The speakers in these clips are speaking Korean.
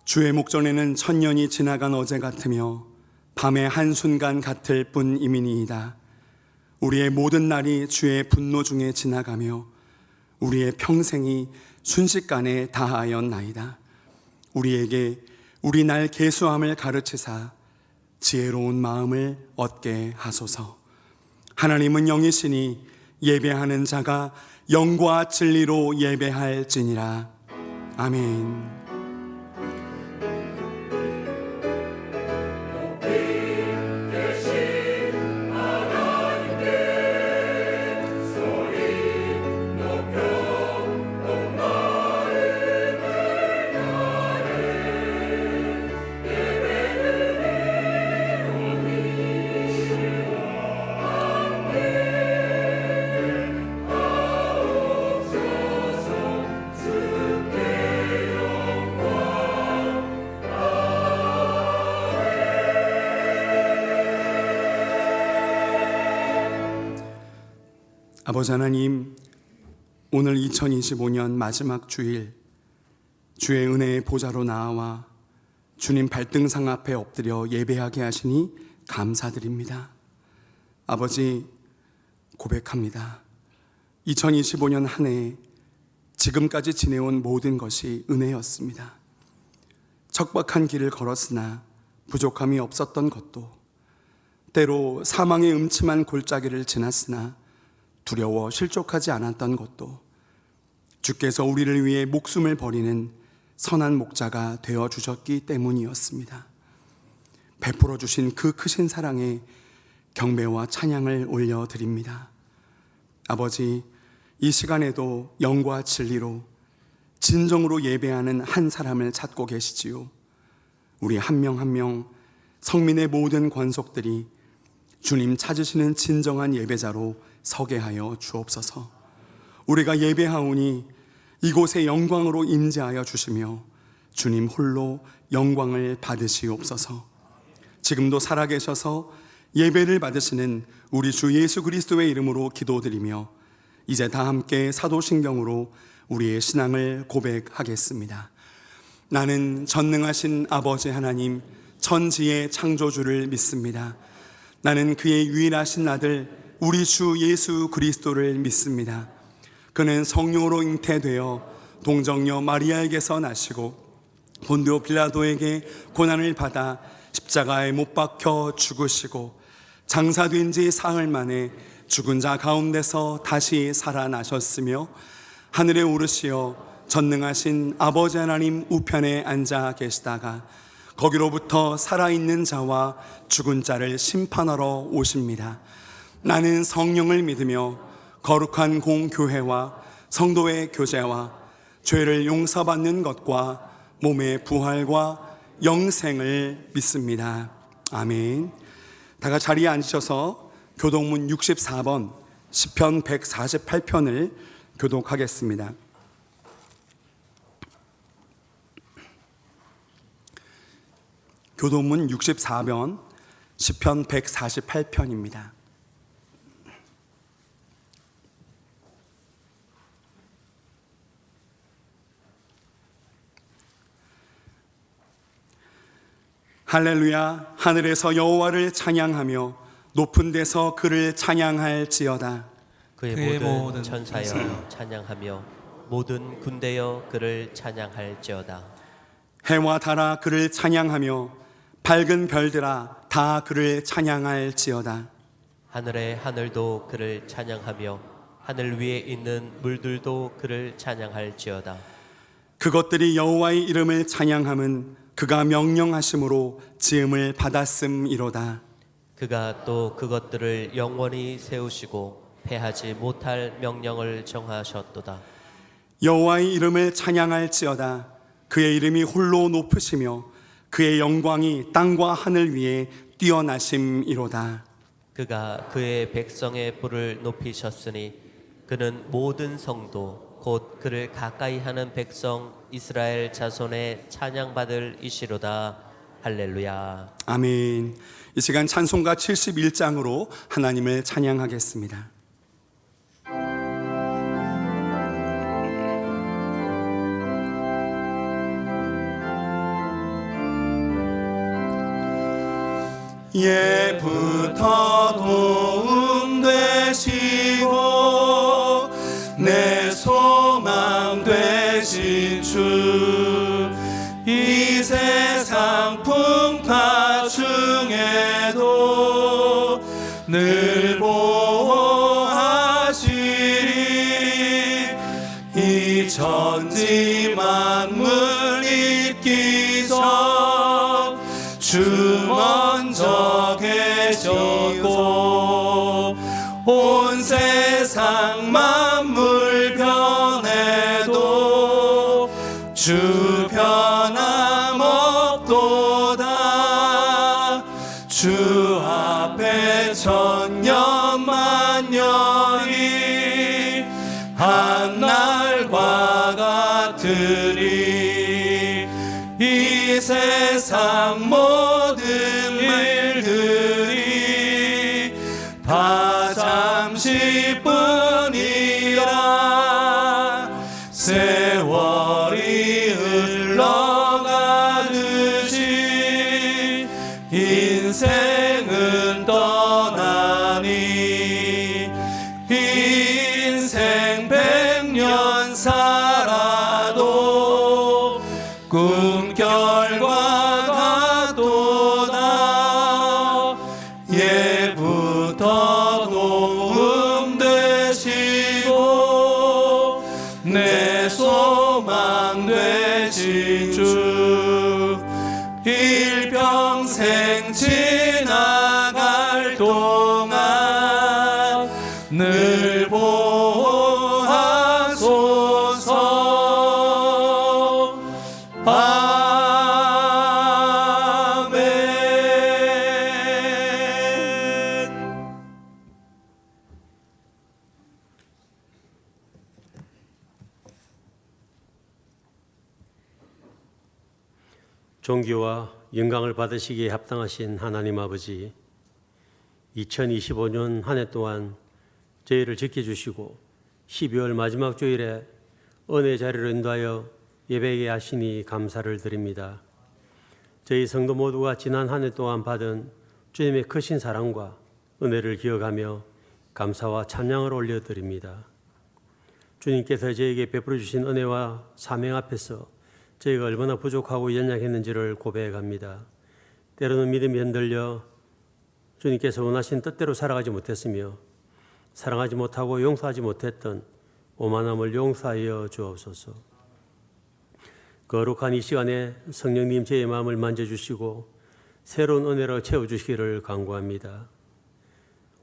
주의 목전에는 천년이 지나간 어제 같으며 밤의 한순간 같을 뿐이미니이다. 우리의 모든 날이 주의 분노 중에 지나가며 우리의 평생이 순식간에 다하였나이다. 우리에게 우리 날 계수함을 가르치사 지혜로운 마음을 얻게 하소서. 하나님은 영이시니 예배하는 자가 영과 진리로 예배할지니라. 아멘. 아버지 하나님, 오늘 2025년 마지막 주일 주의 은혜의 보좌로 나와 주님 발등상 앞에 엎드려 예배하게 하시니 감사드립니다. 아버지, 고백합니다. 2025년 한 해 지금까지 지내온 모든 것이 은혜였습니다. 척박한 길을 걸었으나 부족함이 없었던 것도, 때로 사망의 음침한 골짜기를 지났으나 두려워 실족하지 않았던 것도 주께서 우리를 위해 목숨을 버리는 선한 목자가 되어주셨기 때문이었습니다. 베풀어 주신 그 크신 사랑에 경배와 찬양을 올려드립니다. 아버지, 이 시간에도 영과 진리로 진정으로 예배하는 한 사람을 찾고 계시지요. 우리 한 명 한 명 성민의 모든 권속들이 주님 찾으시는 진정한 예배자로 서게 하여 주옵소서. 우리가 예배하오니 이곳에 영광으로 임재하여 주시며 주님 홀로 영광을 받으시옵소서. 지금도 살아계셔서 예배를 받으시는 우리 주 예수 그리스도의 이름으로 기도드리며 이제 다 함께 사도신경으로 우리의 신앙을 고백하겠습니다. 나는 전능하신 아버지 하나님 천지의 창조주를 믿습니다. 나는 그의 유일하신 아들 우리 주 예수 그리스도를 믿습니다. 그는 성령으로 잉태되어 동정녀 마리아에게서 나시고 본디오 빌라도에게 고난을 받아 십자가에 못 박혀 죽으시고 장사된 지 사흘 만에 죽은 자 가운데서 다시 살아나셨으며 하늘에 오르시어 전능하신 아버지 하나님 우편에 앉아 계시다가 거기로부터 살아있는 자와 죽은 자를 심판하러 오십니다. 나는 성령을 믿으며 거룩한 공교회와 성도의 교제와 죄를 용서받는 것과 몸의 부활과 영생을 믿습니다. 아멘. 다 같이 자리에 앉으셔서 교독문 64번 시편 148편을 교독하겠습니다. 교독문 64번 시편 148편입니다. 할렐루야. 하늘에서 여호와를 찬양하며 높은 데서 그를 찬양할지어다. 그의 모든 천사여 찬양하며 모든 군대여 그를 찬양할지어다. 해와 달아 그를 찬양하며 밝은 별들아 다 그를 찬양할지어다. 하늘의 하늘도 그를 찬양하며 하늘 위에 있는 물들도 그를 찬양할지어다. 그것들이 여호와의 이름을 찬양함은 그가 명령하심으로 지음을 받았음이로다. 그가 또 그것들을 영원히 세우시고 패하지 못할 명령을 정하셨도다. 여호와의 이름을 찬양할지어다. 그의 이름이 홀로 높으시며 그의 영광이 땅과 하늘 위에 뛰어나심이로다. 그가 그의 백성의 뿔을 높이셨으니 그는 모든 성도 곧 그를 가까이 하는 백성 이스라엘 자손의 찬양받을 이시로다. 할렐루야. 아멘. 이 시간 찬송가 71장으로 하나님을 찬양하겠습니다. 예부터 도움 되시고 내 소망 되신 주, 이 세상 풍파 중에도 늘 보호하시리. 이 천지 만물 있기 전 주 먼저 계시고 온 세상 만물 변해도 주 변함없도다. 주 앞에 천년 만년이 한날과 같으리. 이 세상 모든 일들이 다 잠시뿐이라. 세월이 흘러가듯이 인생은 떠나니. 인생 100년 살아도 꿈결과 같도다. 예부터 도움 되시고 내 소망 되신 주, 일평생 지나갈 동안 늘 보호하소서. 아멘. 존귀와 영광을 받으시기에 합당하신 하나님 아버지, 2025년 한 해 동안 저희를 지켜주시고 12월 마지막 주일에 은혜 자리로 인도하여 예배하게 하시니 감사를 드립니다. 저희 성도 모두가 지난 한 해 동안 받은 주님의 크신 사랑과 은혜를 기억하며 감사와 찬양을 올려드립니다. 주님께서 저에게 베풀어 주신 은혜와 사명 앞에서 저희가 얼마나 부족하고 연약했는지를 고백합니다. 때로는 믿음이 흔들려 주님께서 원하신 뜻대로 살아가지 못했으며 사랑하지 못하고 용서하지 못했던 오만함을 용서하여 주옵소서. 거룩한 이 시간에 성령님 저의 마음을 만져주시고 새로운 은혜로 채워주시기를 간구합니다.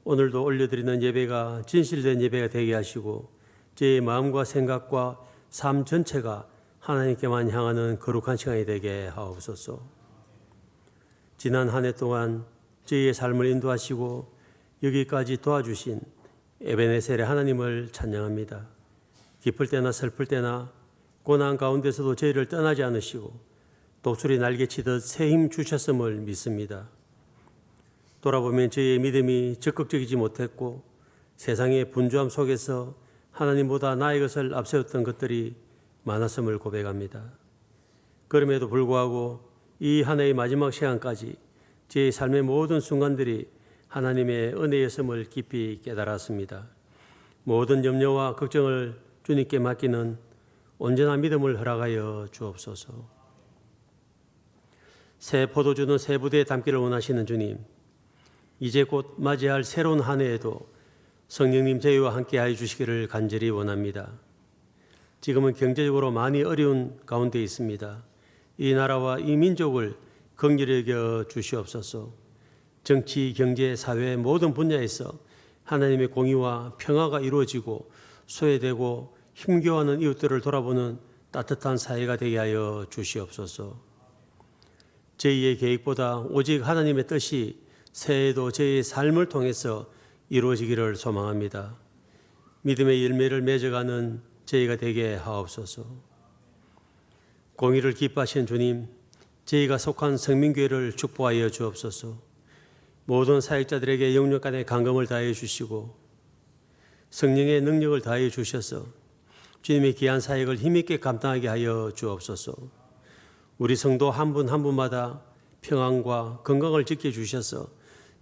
오늘도 올려드리는 예배가 진실된 예배가 되게 하시고 저의 마음과 생각과 삶 전체가 하나님께만 향하는 거룩한 시간이 되게 하옵소서. 지난 한 해 동안 저희의 삶을 인도하시고 여기까지 도와주신 에베네셀의 하나님을 찬양합니다. 기쁠 때나 슬플 때나 고난 가운데서도 저희를 떠나지 않으시고 독수리 날개치듯 새 힘 주셨음을 믿습니다. 돌아보면 저희의 믿음이 적극적이지 못했고 세상의 분주함 속에서 하나님보다 나의 것을 앞세웠던 것들이 많았음을 고백합니다. 그럼에도 불구하고 이 한 해의 마지막 시간까지 제 삶의 모든 순간들이 하나님의 은혜였음을 깊이 깨달았습니다. 모든 염려와 걱정을 주님께 맡기는 온전한 믿음을 허락하여 주옵소서. 새 포도주는 새 부대에 담기를 원하시는 주님, 이제 곧 맞이할 새로운 한 해에도 성령님 저희와 함께하여 주시기를 간절히 원합니다. 지금은 경제적으로 많이 어려운 가운데 있습니다. 이 나라와 이 민족을 긍휼히 여겨 주시옵소서. 정치, 경제, 사회 모든 분야에서 하나님의 공의와 평화가 이루어지고 소외되고 힘겨워하는 이웃들을 돌아보는 따뜻한 사회가 되게 하여 주시옵소서. 저희의 계획보다 오직 하나님의 뜻이 새해에도 저희의 삶을 통해서 이루어지기를 소망합니다. 믿음의 열매를 맺어가는 저희가 되게 하옵소서. 공의를 기뻐하시는 주님, 저희가 속한 성민교회를 축복하여 주옵소서. 모든 사역자들에게 영육 간의 감금을 다해 주시고 성령의 능력을 다해 주셔서 주님의 귀한 사역을 힘있게 감당하게 하여 주옵소서. 우리 성도 한 분 한 분마다 평안과 건강을 지켜주셔서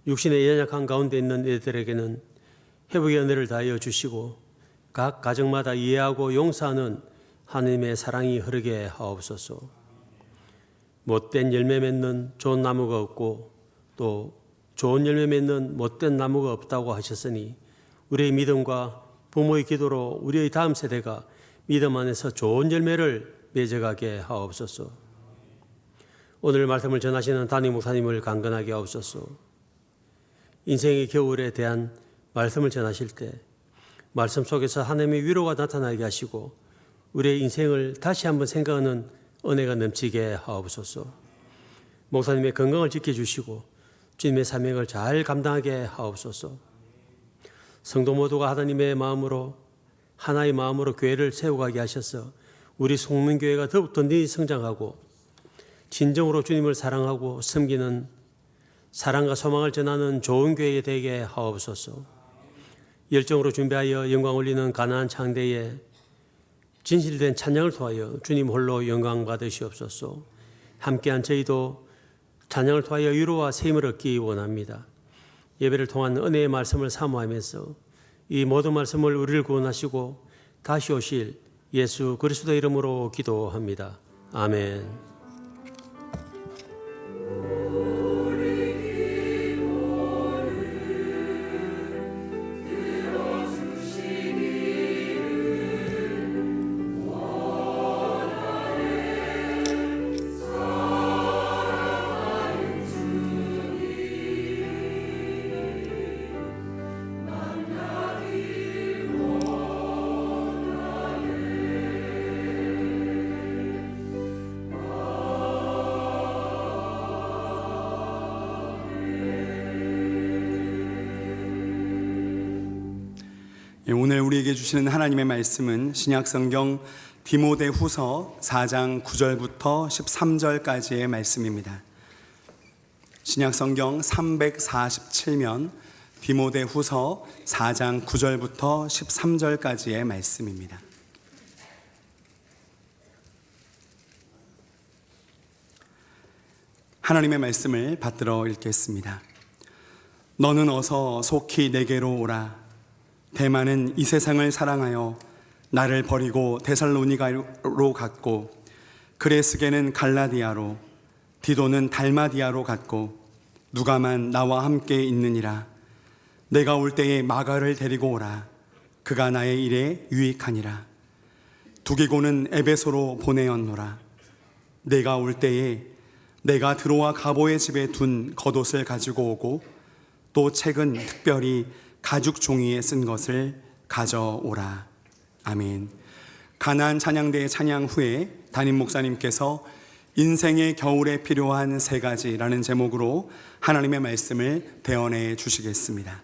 육신의 연약한 가운데 있는 이들에게는 회복의 은혜를 다하여 주시고 각 가정마다 이해하고 용서하는 하나님의 사랑이 흐르게 하옵소서. 못된 열매 맺는 좋은 나무가 없고 또 좋은 열매 맺는 못된 나무가 없다고 하셨으니 우리의 믿음과 부모의 기도로 우리의 다음 세대가 믿음 안에서 좋은 열매를 맺어가게 하옵소서. 오늘 말씀을 전하시는 담임 목사님을 강건하게 하옵소서. 인생의 겨울에 대한 말씀을 전하실 때 말씀 속에서 하나님의 위로가 나타나게 하시고 우리의 인생을 다시 한번 생각하는 은혜가 넘치게 하옵소서. 목사님의 건강을 지켜주시고 주님의 사명을 잘 감당하게 하옵소서. 성도 모두가 하나님의 마음으로 하나의 마음으로 교회를 세워가게 하셔서 우리 송문교회가 더욱 든든히 성장하고 진정으로 주님을 사랑하고 섬기는 사랑과 소망을 전하는 좋은 교회 되게 하옵소서. 열정으로 준비하여 영광 올리는 가나안 창대에 진실된 찬양을 통하여 주님 홀로 영광 받으시옵소서. 함께한 저희도 찬양을 통하여 위로와 세임을 얻기 원합니다. 예배를 통한 은혜의 말씀을 사모하면서 이 모든 말씀을 우리를 구원하시고 다시 오실 예수 그리스도 이름으로 기도합니다. 아멘. 오늘 우리에게 주시는 하나님의 말씀은 신약성경 디모데후서 4장 9절부터 13절까지의 말씀입니다. 신약성경 347면 디모데후서 4장 9절부터 13절까지의 말씀입니다. 하나님의 말씀을 받들어 읽겠습니다. 너는 어서 속히 내게로 오라. 대만은 이 세상을 사랑하여 나를 버리고 데살로니가로 갔고 그레스게는 갈라디아로 디도는 달마디아로 갔고 누가만 나와 함께 있느니라. 내가 올 때에 마가를 데리고 오라. 그가 나의 일에 유익하니라. 두기고는 에베소로 보내었노라. 내가 올 때에 내가 드로아 가보의 집에 둔 겉옷을 가지고 오고 또 책은 특별히 가죽 종이에 쓴 것을 가져오라. 아멘. 가나안 찬양대의 찬양 후에 담임 목사님께서 인생의 겨울에 필요한 세 가지라는 제목으로 하나님의 말씀을 대언해 주시겠습니다.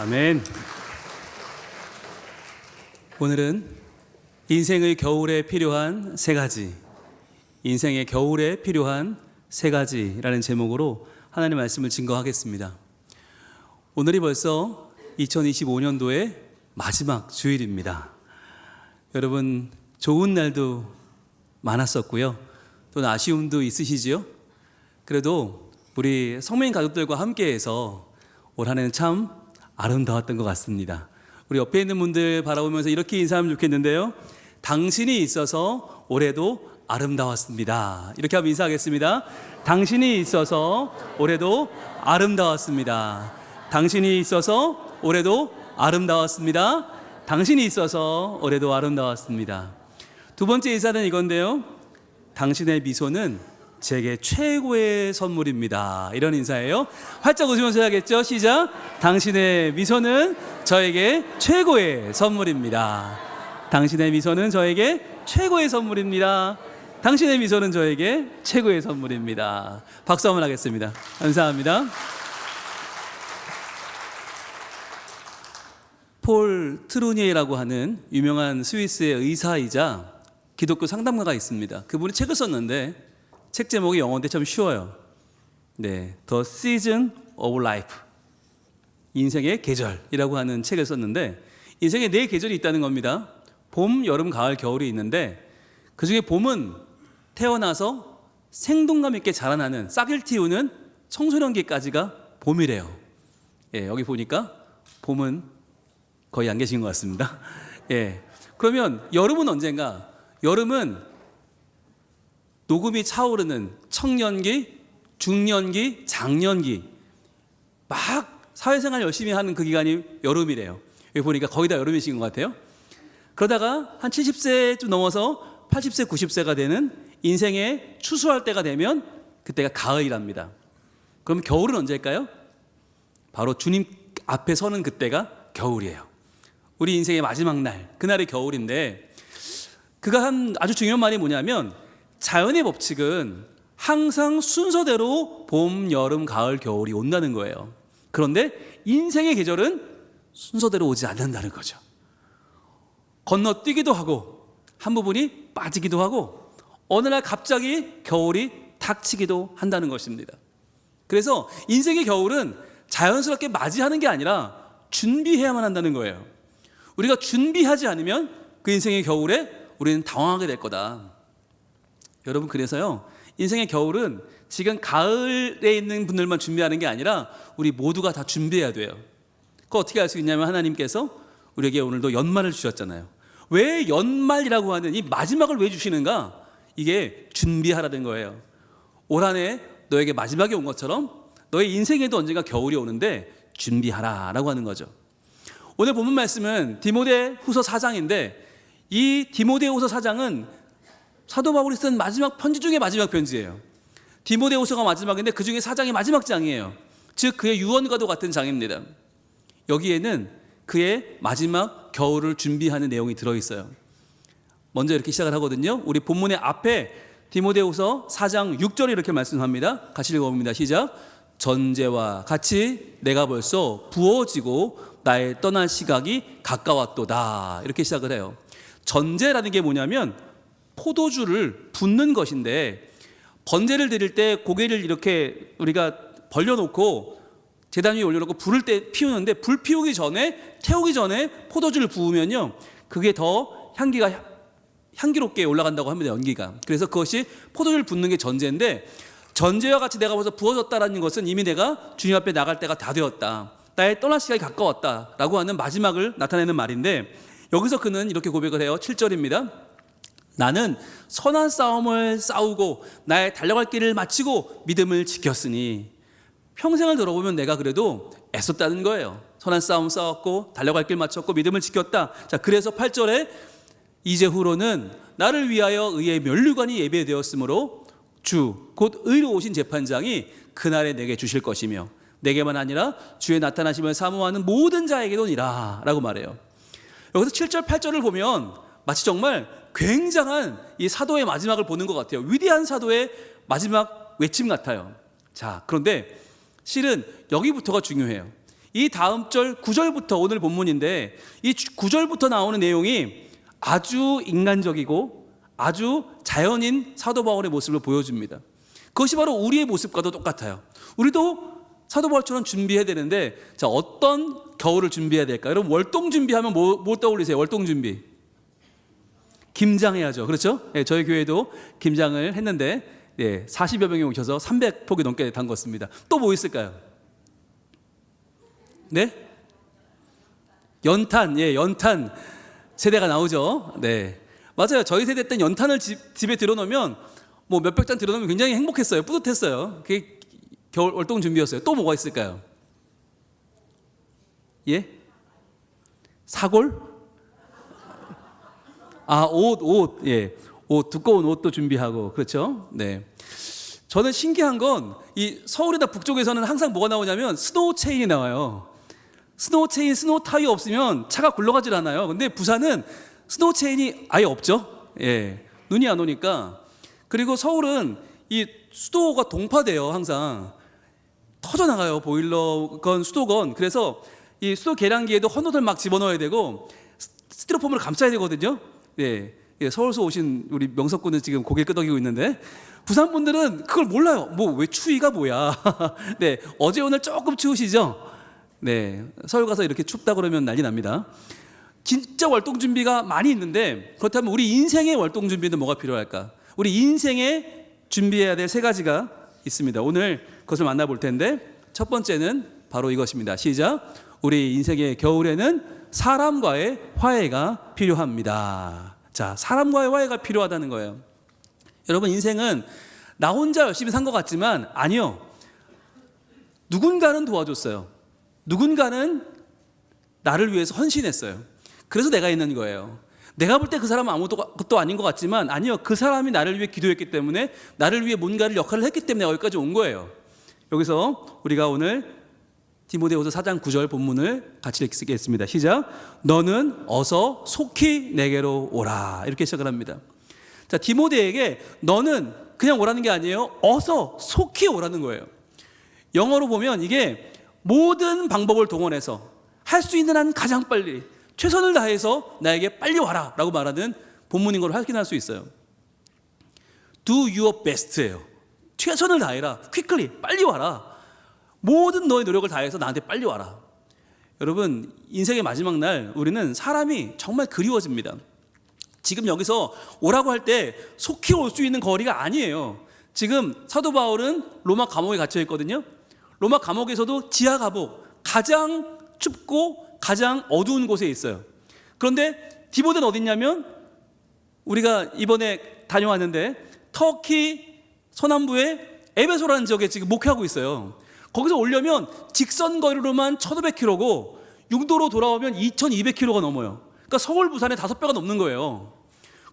아멘. 오늘은 인생의 겨울에 필요한 세 가지, 인생의 겨울에 필요한 세 가지라는 제목으로 하나님의 말씀을 증거하겠습니다. 오늘이 벌써 2025년도의 마지막 주일입니다. 여러분, 좋은 날도 많았었고요. 또 아쉬움도 있으시지요? 그래도 우리 성민 가족들과 함께해서 올 한 해는 참 아름다웠던 것 같습니다. 우리 옆에 있는 분들 바라보면서 이렇게 인사하면 좋겠는데요. 당신이 있어서 올해도 아름다웠습니다. 이렇게 한번 인사하겠습니다. 당신이 있어서 올해도 아름다웠습니다. 당신이 있어서 올해도 아름다웠습니다. 당신이 있어서 올해도 아름다웠습니다. 두 번째 인사는 이건데요. 당신의 미소는 제게 최고의 선물입니다. 이런 인사예요. 활짝 웃으면서 해야겠죠? 시작. 당신의 미소는 저에게 최고의 선물입니다. 당신의 미소는 저에게 최고의 선물입니다. 당신의 미소는 저에게 최고의 선물입니다. 박수 한번 하겠습니다. 감사합니다. 폴 트루니에라고 하는 유명한 스위스의 의사이자 기독교 상담가가 있습니다. 그분이 책을 썼는데 책 제목이 영어인데 참 쉬워요. 네, The Season of Life, 인생의 계절이라고 하는 책을 썼는데 인생에 네 계절이 있다는 겁니다. 봄, 여름, 가을, 겨울이 있는데 그중에 봄은 태어나서 생동감 있게 자라나는, 싹을 틔우는 청소년기까지가 봄이래요. 예, 여기 보니까 봄은 거의 안 계신 것 같습니다. 예, 그러면 여름은 언젠가? 여름은 녹음이 차오르는 청년기, 중년기, 장년기, 막 사회생활 열심히 하는 그 기간이 여름이래요. 여기 보니까 거의 다 여름이신 것 같아요. 그러다가 한 70세쯤 넘어서 80세, 90세가 되는 인생의 추수할 때가 되면 그때가 가을이랍니다. 그럼 겨울은 언제일까요? 바로 주님 앞에 서는 그때가 겨울이에요. 우리 인생의 마지막 날, 그날이 겨울인데 그가 한 아주 중요한 말이 뭐냐면 자연의 법칙은 항상 순서대로 봄, 여름, 가을, 겨울이 온다는 거예요. 그런데 인생의 계절은 순서대로 오지 않는다는 거죠. 건너뛰기도 하고 한 부분이 빠지기도 하고 어느 날 갑자기 겨울이 닥치기도 한다는 것입니다. 그래서 인생의 겨울은 자연스럽게 맞이하는 게 아니라 준비해야만 한다는 거예요. 우리가 준비하지 않으면 그 인생의 겨울에 우리는 당황하게 될 거다. 여러분, 그래서요, 인생의 겨울은 지금 가을에 있는 분들만 준비하는 게 아니라 우리 모두가 다 준비해야 돼요. 그거 어떻게 알 수 있냐면 하나님께서 우리에게 오늘도 연말을 주셨잖아요. 왜 연말이라고 하는 이 마지막을 왜 주시는가? 이게 준비하라는 거예요. 올 한 해 너에게 마지막이 온 것처럼 너의 인생에도 언젠가 겨울이 오는데 준비하라라고 하는 거죠. 오늘 본문 말씀은 디모데후서 4장인데 이 디모데후서 4장은 사도 바울이 쓴 마지막 편지 중에 마지막 편지예요. 디모데후서가 마지막인데 그 중에 4장이 마지막 장이에요. 즉 그의 유언과도 같은 장입니다. 여기에는 그의 마지막 겨울을 준비하는 내용이 들어있어요. 먼저 이렇게 시작을 하거든요. 우리 본문의 앞에 디모데후서 4장 6절에 이렇게 말씀합니다. 같이 읽어봅니다. 시작. 전제와 같이 내가 벌써 부어지고 나의 떠날 시각이 가까웠도다. 이렇게 시작을 해요. 전제라는 게 뭐냐면 포도주를 붓는 것인데 번제를 드릴 때 고개를 이렇게 우리가 벌려놓고 제단 위에 올려놓고 불을 때 피우는데 불 피우기 전에, 태우기 전에 포도주를 부으면요 그게 더 향기롭게 올라간다고 합니다. 연기가. 그래서 그것이 포도주를 붓는 게 전제인데 전제와 같이 내가 벌써 부어졌다라는 것은 이미 내가 주님 앞에 나갈 때가 다 되었다, 나의 떠날 시간이 가까웠다라고 하는 마지막을 나타내는 말인데 여기서 그는 이렇게 고백을 해요. 7절입니다. 나는 선한 싸움을 싸우고 나의 달려갈 길을 마치고 믿음을 지켰으니. 평생을 들어보면 내가 그래도 애썼다는 거예요. 선한 싸움 싸웠고 달려갈 길 마쳤고 믿음을 지켰다. 자, 그래서 8절에 이제후로는 나를 위하여 의의 면류관이 예배되었으므로 주 곧 의로우신 재판장이 그날에 내게 주실 것이며 내게만 아니라 주의 나타나심을 사모하는 모든 자에게도니라 라고 말해요. 여기서 7절 8절을 보면 마치 정말 굉장한 이 사도의 마지막을 보는 것 같아요. 위대한 사도의 마지막 외침 같아요. 자, 그런데 실은 여기부터가 중요해요. 이 다음 절 9절부터 오늘 본문인데 이 9절부터 나오는 내용이 아주 인간적이고 아주 자연인 사도 바울의 모습을 보여줍니다. 그것이 바로 우리의 모습과도 똑같아요. 우리도 사도 바울처럼 준비해야 되는데, 자, 어떤 겨울을 준비해야 될까? 여러분, 월동 준비하면 뭐 떠올리세요? 월동 준비. 김장해야죠. 그렇죠? 네, 저희 교회도 김장을 했는데 40여 명이 오셔서 300포기 넘게 담궜습니다. 또 뭐 있을까요? 네? 연탄. 연탄 세대가 나오죠. 네, 맞아요. 저희 세대 때 연탄을 집에 들여놓으면 뭐 몇백 잔 들여놓으면 굉장히 행복했어요. 뿌듯했어요. 그게 겨울 월동 준비였어요. 또 뭐가 있을까요? 예? 사골? 옷. 옷, 두꺼운 옷도 준비하고, 그렇죠? 네. 저는 신기한 건 이 서울이나 북쪽에서는 항상 뭐가 나오냐면 스노우 체인이 나와요. 스노우 체인, 스노우 타이어 없으면 차가 굴러가질 않아요. 근데 부산은 스노우 체인이 아예 없죠. 눈이 안 오니까. 그리고 서울은 이 수도가 동파돼요. 항상 터져나가요. 보일러건 수도건. 그래서 이 수도 계량기에도 헌옷을 막 집어넣어야 되고 스티로폼을 감싸야 되거든요. 서울서 오신 우리 명석군은 지금 고개 끄덕이고 있는데, 부산 분들은 그걸 몰라요. 왜 추위가 뭐야. 네, 어제 오늘 조금 추우시죠? 네, 서울 가서 이렇게 춥다 그러면 난리 납니다. 진짜 월동 준비가 많이 있는데, 그렇다면 우리 인생의 월동 준비는 뭐가 필요할까? 우리 인생에 준비해야 될 세 가지가 있습니다. 오늘 그것을 만나볼 텐데, 첫 번째는 바로 이것입니다. 시작. 우리 인생의 겨울에는 사람과의 화해가 필요합니다. 자, 사람과의 화해가 필요하다는 거예요. 여러분, 인생은 나 혼자 열심히 산 것 같지만 아니요. 누군가는 도와줬어요. 누군가는 나를 위해서 헌신했어요. 그래서 내가 있는 거예요. 내가 볼 때 그 사람은 아무것도 아닌 것 같지만 아니요. 그 사람이 나를 위해 기도했기 때문에, 나를 위해 뭔가를 역할을 했기 때문에 여기까지 온 거예요. 여기서 우리가 오늘 디모데후서 4장 9절 본문을 같이 읽겠습니다. 시작. 너는 어서 속히 내게로 오라. 이렇게 시작을 합니다. 자, 디모데에게 너는 그냥 오라는 게 아니에요. 어서 속히 오라는 거예요. 영어로 보면 이게 모든 방법을 동원해서 할 수 있는 한 가장 빨리, 최선을 다해서 나에게 빨리 와라 라고 말하는 본문인 걸 확인할 수 있어요. Do your best예요. 최선을 다해라. quickly, 빨리 와라. 모든 너의 노력을 다해서 나한테 빨리 와라. 여러분, 인생의 마지막 날 우리는 사람이 정말 그리워집니다. 지금 여기서 오라고 할 때 속히 올 수 있는 거리가 아니에요. 지금 사도 바울은 로마 감옥에 갇혀 있거든요. 로마 감옥에서도 지하 감옥, 가장 춥고 가장 어두운 곳에 있어요. 그런데 디모데는 어디 있냐면, 우리가 이번에 다녀왔는데 터키 서남부의 에베소라는 지역에 지금 목회하고 있어요. 거기서 오려면 직선 거리로만 1500km고 육도로 돌아오면 2200km가 넘어요. 그러니까 서울, 부산의 5배가 넘는 거예요.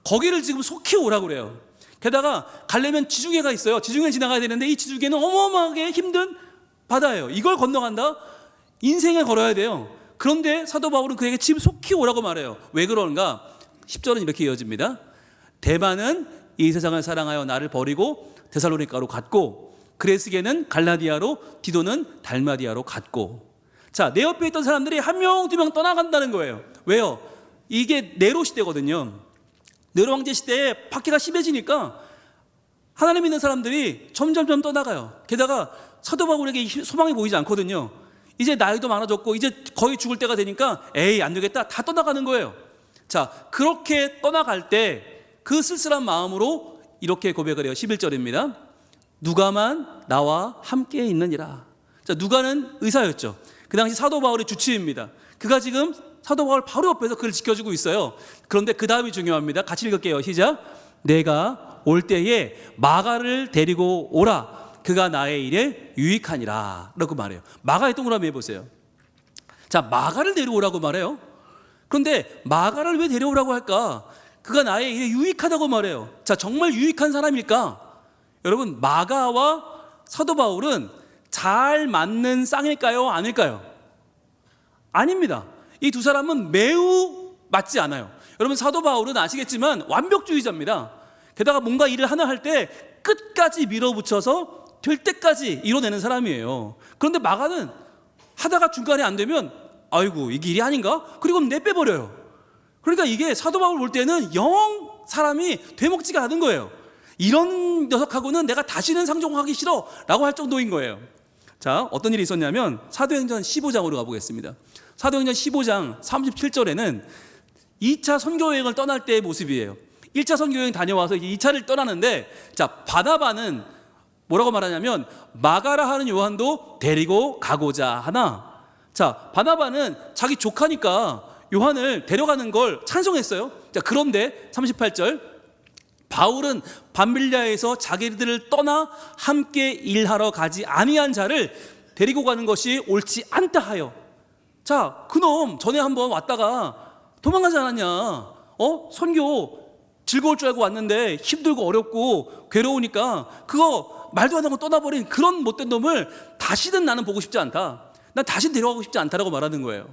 거기를 지금 속히 오라고 그래요. 게다가 가려면 지중해가 있어요. 지중해 지나가야 되는데 이 지중해는 어마어마하게 힘든 바다예요. 이걸 건너간다? 인생에 걸어야 돼요. 그런데 사도 바울은 그에게 지금 속히 오라고 말해요. 왜 그런가? 10절은 이렇게 이어집니다. 데마는 이 세상을 사랑하여 나를 버리고 데살로니가로 갔고, 그레스게는 갈라디아로, 디도는 달마디아로 갔고. 자, 내 옆에 있던 사람들이 한 명, 두 명 떠나간다는 거예요. 왜요? 이게 네로 시대거든요. 네로 황제 시대에 박해가 심해지니까 하나님 믿는 사람들이 점점점 떠나가요. 게다가 사도 바울에게 소망이 보이지 않거든요. 이제 나이도 많아졌고 이제 거의 죽을 때가 되니까 에이, 안 되겠다, 다 떠나가는 거예요. 자, 그렇게 떠나갈 때 그 쓸쓸한 마음으로 이렇게 고백을 해요. 11절입니다. 누가만 나와 함께 있느니라. 자, 누가는 의사였죠. 그 당시 사도 바울의 주치의입니다. 그가 지금 사도 바울 바로 옆에서 그를 지켜주고 있어요. 그런데 그 다음이 중요합니다. 같이 읽을게요. 시작. 내가 올 때에 마가를 데리고 오라. 그가 나의 일에 유익하니라 라고 말해요. 마가의 동그라미 해보세요. 자, 마가를 데려오라고 말해요. 그런데 마가를 왜 데려오라고 할까? 그가 나의 일에 유익하다고 말해요. 자, 정말 유익한 사람일까? 여러분, 마가와 사도 바울은 잘 맞는 쌍일까요? 아닐까요? 아닙니다. 이 두 사람은 매우 맞지 않아요. 여러분, 사도 바울은 아시겠지만 완벽주의자입니다. 게다가 뭔가 일을 하나 할 때 끝까지 밀어붙여서 될 때까지 이뤄내는 사람이에요. 그런데 마가는 하다가 중간에 안 되면 아이고 이게 일이 아닌가? 그리고 내빼버려요. 그러니까 이게 사도 바울 볼 때는 영 사람이 되먹지가 않은 거예요. 이런 녀석하고는 내가 다시는 상종하기 싫어 라고 할 정도인 거예요. 자, 어떤 일이 있었냐면 사도행전 15장으로 가보겠습니다. 사도행전 15장 37절에는 2차 선교여행을 떠날 때의 모습이에요. 1차 선교여행 다녀와서 2차를 떠나는데, 자, 바나바는 뭐라고 말하냐면 마가라 하는 요한도 데리고 가고자 하나. 자, 바나바는 자기 조카니까 요한을 데려가는 걸 찬성했어요. 자, 그런데 38절, 바울은 밤빌리아에서 자기들을 떠나 함께 일하러 가지 아니한 자를 데리고 가는 것이 옳지 않다 하여. 자, 그놈 전에 한번 왔다가 도망가지 않았냐? 선교 즐거울 줄 알고 왔는데 힘들고 어렵고 괴로우니까 그거 말도 안 하고 떠나버린 그런 못된 놈을 다시는 나는 보고 싶지 않다. 난 다시 데려가고 싶지 않다라고 말하는 거예요.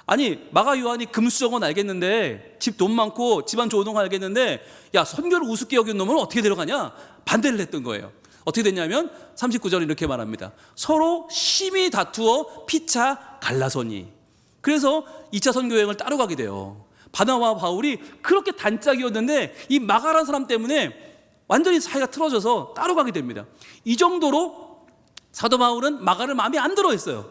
아니, 마가 요한이 금수저건 알겠는데, 집 돈 많고 집안 좋은 놈 알겠는데, 야, 선교를 우습게 여긴 놈을 어떻게 데려가냐? 반대를 했던 거예요. 어떻게 됐냐면 39절에 이렇게 말합니다. 서로 심히 다투어 피차 갈라서니. 그래서 2차 선교여행을 따로 가게 돼요. 바나바와 바울이 그렇게 단짝이었는데 이 마가라는 사람 때문에 완전히 사이가 틀어져서 따로 가게 됩니다. 이 정도로 사도 바울은 마가를 마음에 안 들어 했어요.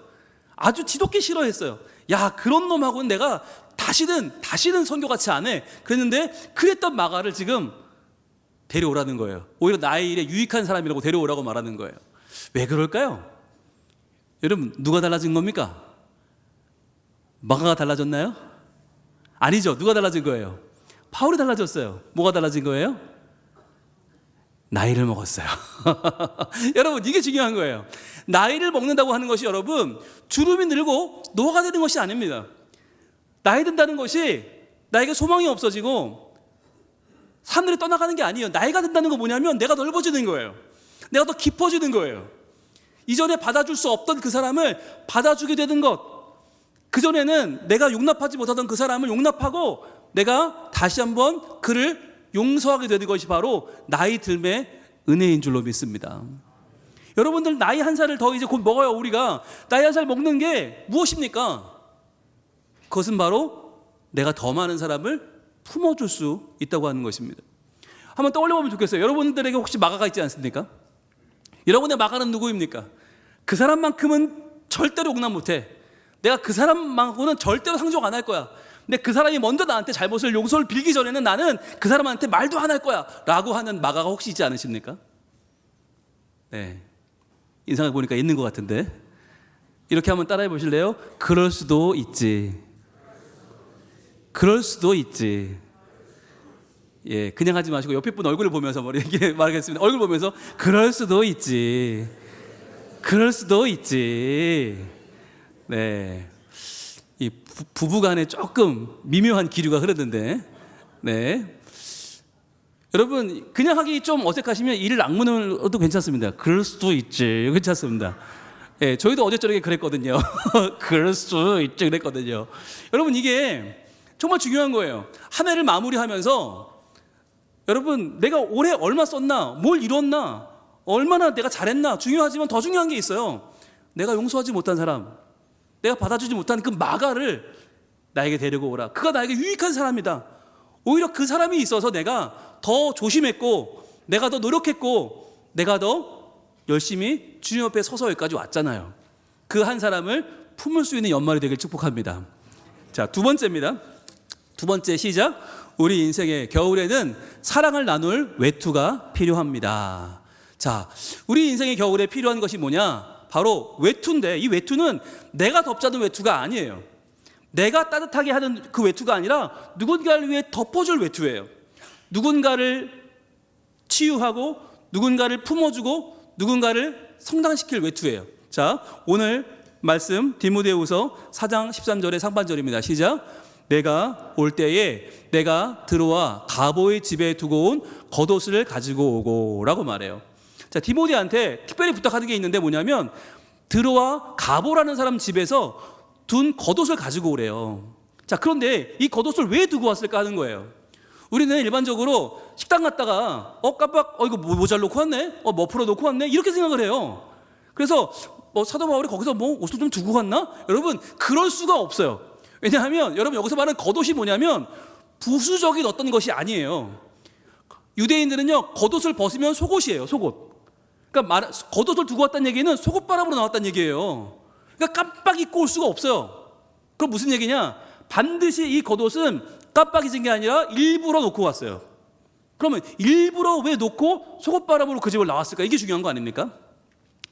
아주 지독히 싫어했어요. 야, 그런 놈하고는 내가 다시는 선교같이 안 해. 그랬는데 그랬던 마가를 지금 데려오라는 거예요. 오히려 나의 일에 유익한 사람이라고 데려오라고 말하는 거예요. 왜 그럴까요? 여러분, 누가 달라진 겁니까? 마가가 달라졌나요? 아니죠. 누가 달라진 거예요? 바울이 달라졌어요. 뭐가 달라진 거예요? 나이를 먹었어요. 여러분, 이게 중요한 거예요. 나이를 먹는다고 하는 것이 여러분, 주름이 늘고 노화가 되는 것이 아닙니다. 나이 든다는 것이 나에게 소망이 없어지고 하늘에 떠나가는 게 아니에요. 나이가 든다는 건 뭐냐면 내가 넓어지는 거예요. 내가 더 깊어지는 거예요. 이전에 받아줄 수 없던 그 사람을 받아주게 되는 것, 그전에는 내가 용납하지 못하던 그 사람을 용납하고 내가 다시 한번 그를 용서하게 되는 것이 바로 나이 들매 은혜인 줄로 믿습니다. 여러분들, 나이 한 살을 더 이제 곧 먹어요. 우리가 나이 한 살 먹는 게 무엇입니까? 그것은 바로 내가 더 많은 사람을 품어줄 수 있다고 하는 것입니다. 한번 떠올려보면 좋겠어요. 여러분들에게 혹시 마가가 있지 않습니까? 여러분의 마가는 누구입니까? 그 사람만큼은 절대로 용납 못해. 내가 그 사람만큼은 절대로 상종 안 할 거야. 근데 그 사람이 먼저 나한테 잘못을 용서를 빌기 전에는 나는 그 사람한테 말도 안 할 거야 라고 하는 마가가 혹시 있지 않으십니까? 네, 인상을 보니까 있는 것 같은데, 이렇게 한번 따라해 보실래요? 그럴 수도 있지. 그럴 수도 있지. 예, 그냥 하지 마시고 옆에 분 얼굴을 보면서 이렇게 말하겠습니다. 얼굴 보면서 그럴 수도 있지. 그럴 수도 있지. 네, 이 부부간에 조금 미묘한 기류가 흐르는데, 네, 여러분, 그냥 하기 좀 어색하시면 이를 악문으로도 괜찮습니다. 그럴 수도 있지. 괜찮습니다. 예, 저희도 어제 저녁에 그랬거든요. 그럴 수 있지 그랬거든요. 여러분, 이게 정말 중요한 거예요. 한 해를 마무리하면서 여러분, 내가 올해 얼마 썼나, 뭘 이뤘나, 얼마나 내가 잘했나 중요하지만 더 중요한 게 있어요. 내가 용서하지 못한 사람, 내가 받아주지 못한 그 마가를 나에게 데리고 오라. 그가 나에게 유익한 사람이다. 오히려 그 사람이 있어서 내가 더 조심했고, 내가 더 노력했고, 내가 더 열심히 주님 옆에 서서 여기까지 왔잖아요. 그 한 사람을 품을 수 있는 연말이 되길 축복합니다. 자, 두 번째입니다. 두 번째 시작. 우리 인생의 겨울에는 사랑을 나눌 외투가 필요합니다. 자, 우리 인생의 겨울에 필요한 것이 뭐냐? 바로 외투인데, 이 외투는 내가 덮자는 외투가 아니에요. 내가 따뜻하게 하는 그 외투가 아니라 누군가를 위해 덮어줄 외투예요. 누군가를 치유하고 누군가를 품어주고 누군가를 성장시킬 외투예요. 자, 오늘 말씀 디모데후서 4장 13절의 상반절입니다. 시작. 내가 올 때에 내가 들어와 가보의 집에 두고 온 겉옷을 가지고 오고 라고 말해요. 자, 디모데한테 특별히 부탁하는 게 있는데 뭐냐면, 들어와 가보라는 사람 집에서 둔 겉옷을 가지고 오래요. 자, 그런데 이 겉옷을 왜 두고 왔을까 하는 거예요. 우리는 일반적으로 식당 갔다가 깜빡 이거 모자를 놓고 왔네, 머플러 놓고 왔네, 이렇게 생각을 해요. 그래서 뭐 사도 바울이 거기서 뭐 옷을 좀 두고 갔나? 여러분 그럴 수가 없어요. 왜냐하면 여러분 여기서 말하는 겉옷이 뭐냐면 부수적인 어떤 것이 아니에요. 유대인들은요 겉옷을 벗으면 속옷이에요. 속옷. 그러니까 겉옷을 두고 왔다는 얘기는 속옷바람으로 나왔다는 얘기예요. 그러니까 깜빡 입고 올 수가 없어요. 그럼 무슨 얘기냐? 반드시 이 겉옷은 깜빡 잊은 게 아니라 일부러 놓고 왔어요. 그러면 일부러 왜 놓고 속옷바람으로 그 집을 나왔을까? 이게 중요한 거 아닙니까?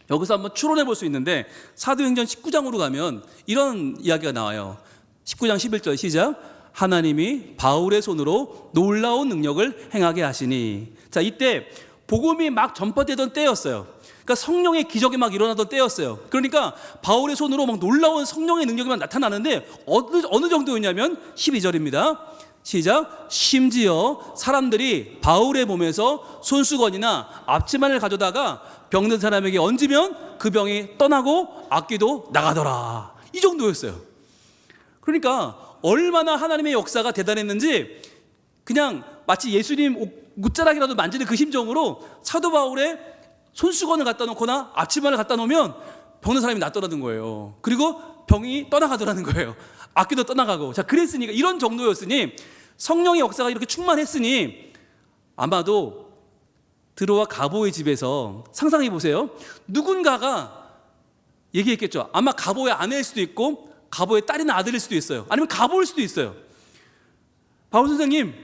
여기서 한번 추론해 볼 수 있는데 사도행전 19장으로 가면 이런 이야기가 나와요. 19장 11절 시작. 하나님이 바울의 손으로 놀라운 능력을 행하게 하시니. 자, 이때 복음이 막 전파되던 때였어요. 그러니까 성령의 기적이 막 일어나던 때였어요. 그러니까 바울의 손으로 막 놀라운 성령의 능력이 막 나타나는데 어느 정도였냐면 12절입니다. 시작. 심지어 사람들이 바울의 몸에서 손수건이나 앞치마를 가져다가 병든 사람에게 얹으면 그 병이 떠나고 악귀도 나가더라. 이 정도였어요. 그러니까 얼마나 하나님의 역사가 대단했는지 그냥 마치 예수님 옷자락이라도 만지는 그 심정으로 사도 바울의 손수건을 갖다 놓거나 앞치마를 갖다 놓으면 병든 사람이 낫더라는 거예요. 그리고 병이 떠나가더라는 거예요. 악귀도 떠나가고. 자, 그랬으니까 이런 정도였으니 성령의 역사가 이렇게 충만했으니 아마도 드로와 가보의 집에서 상상해 보세요. 누군가가 얘기했겠죠. 아마 가보의 아내일 수도 있고 가보의 딸이나 아들일 수도 있어요. 아니면 가보일 수도 있어요. 바울 선생님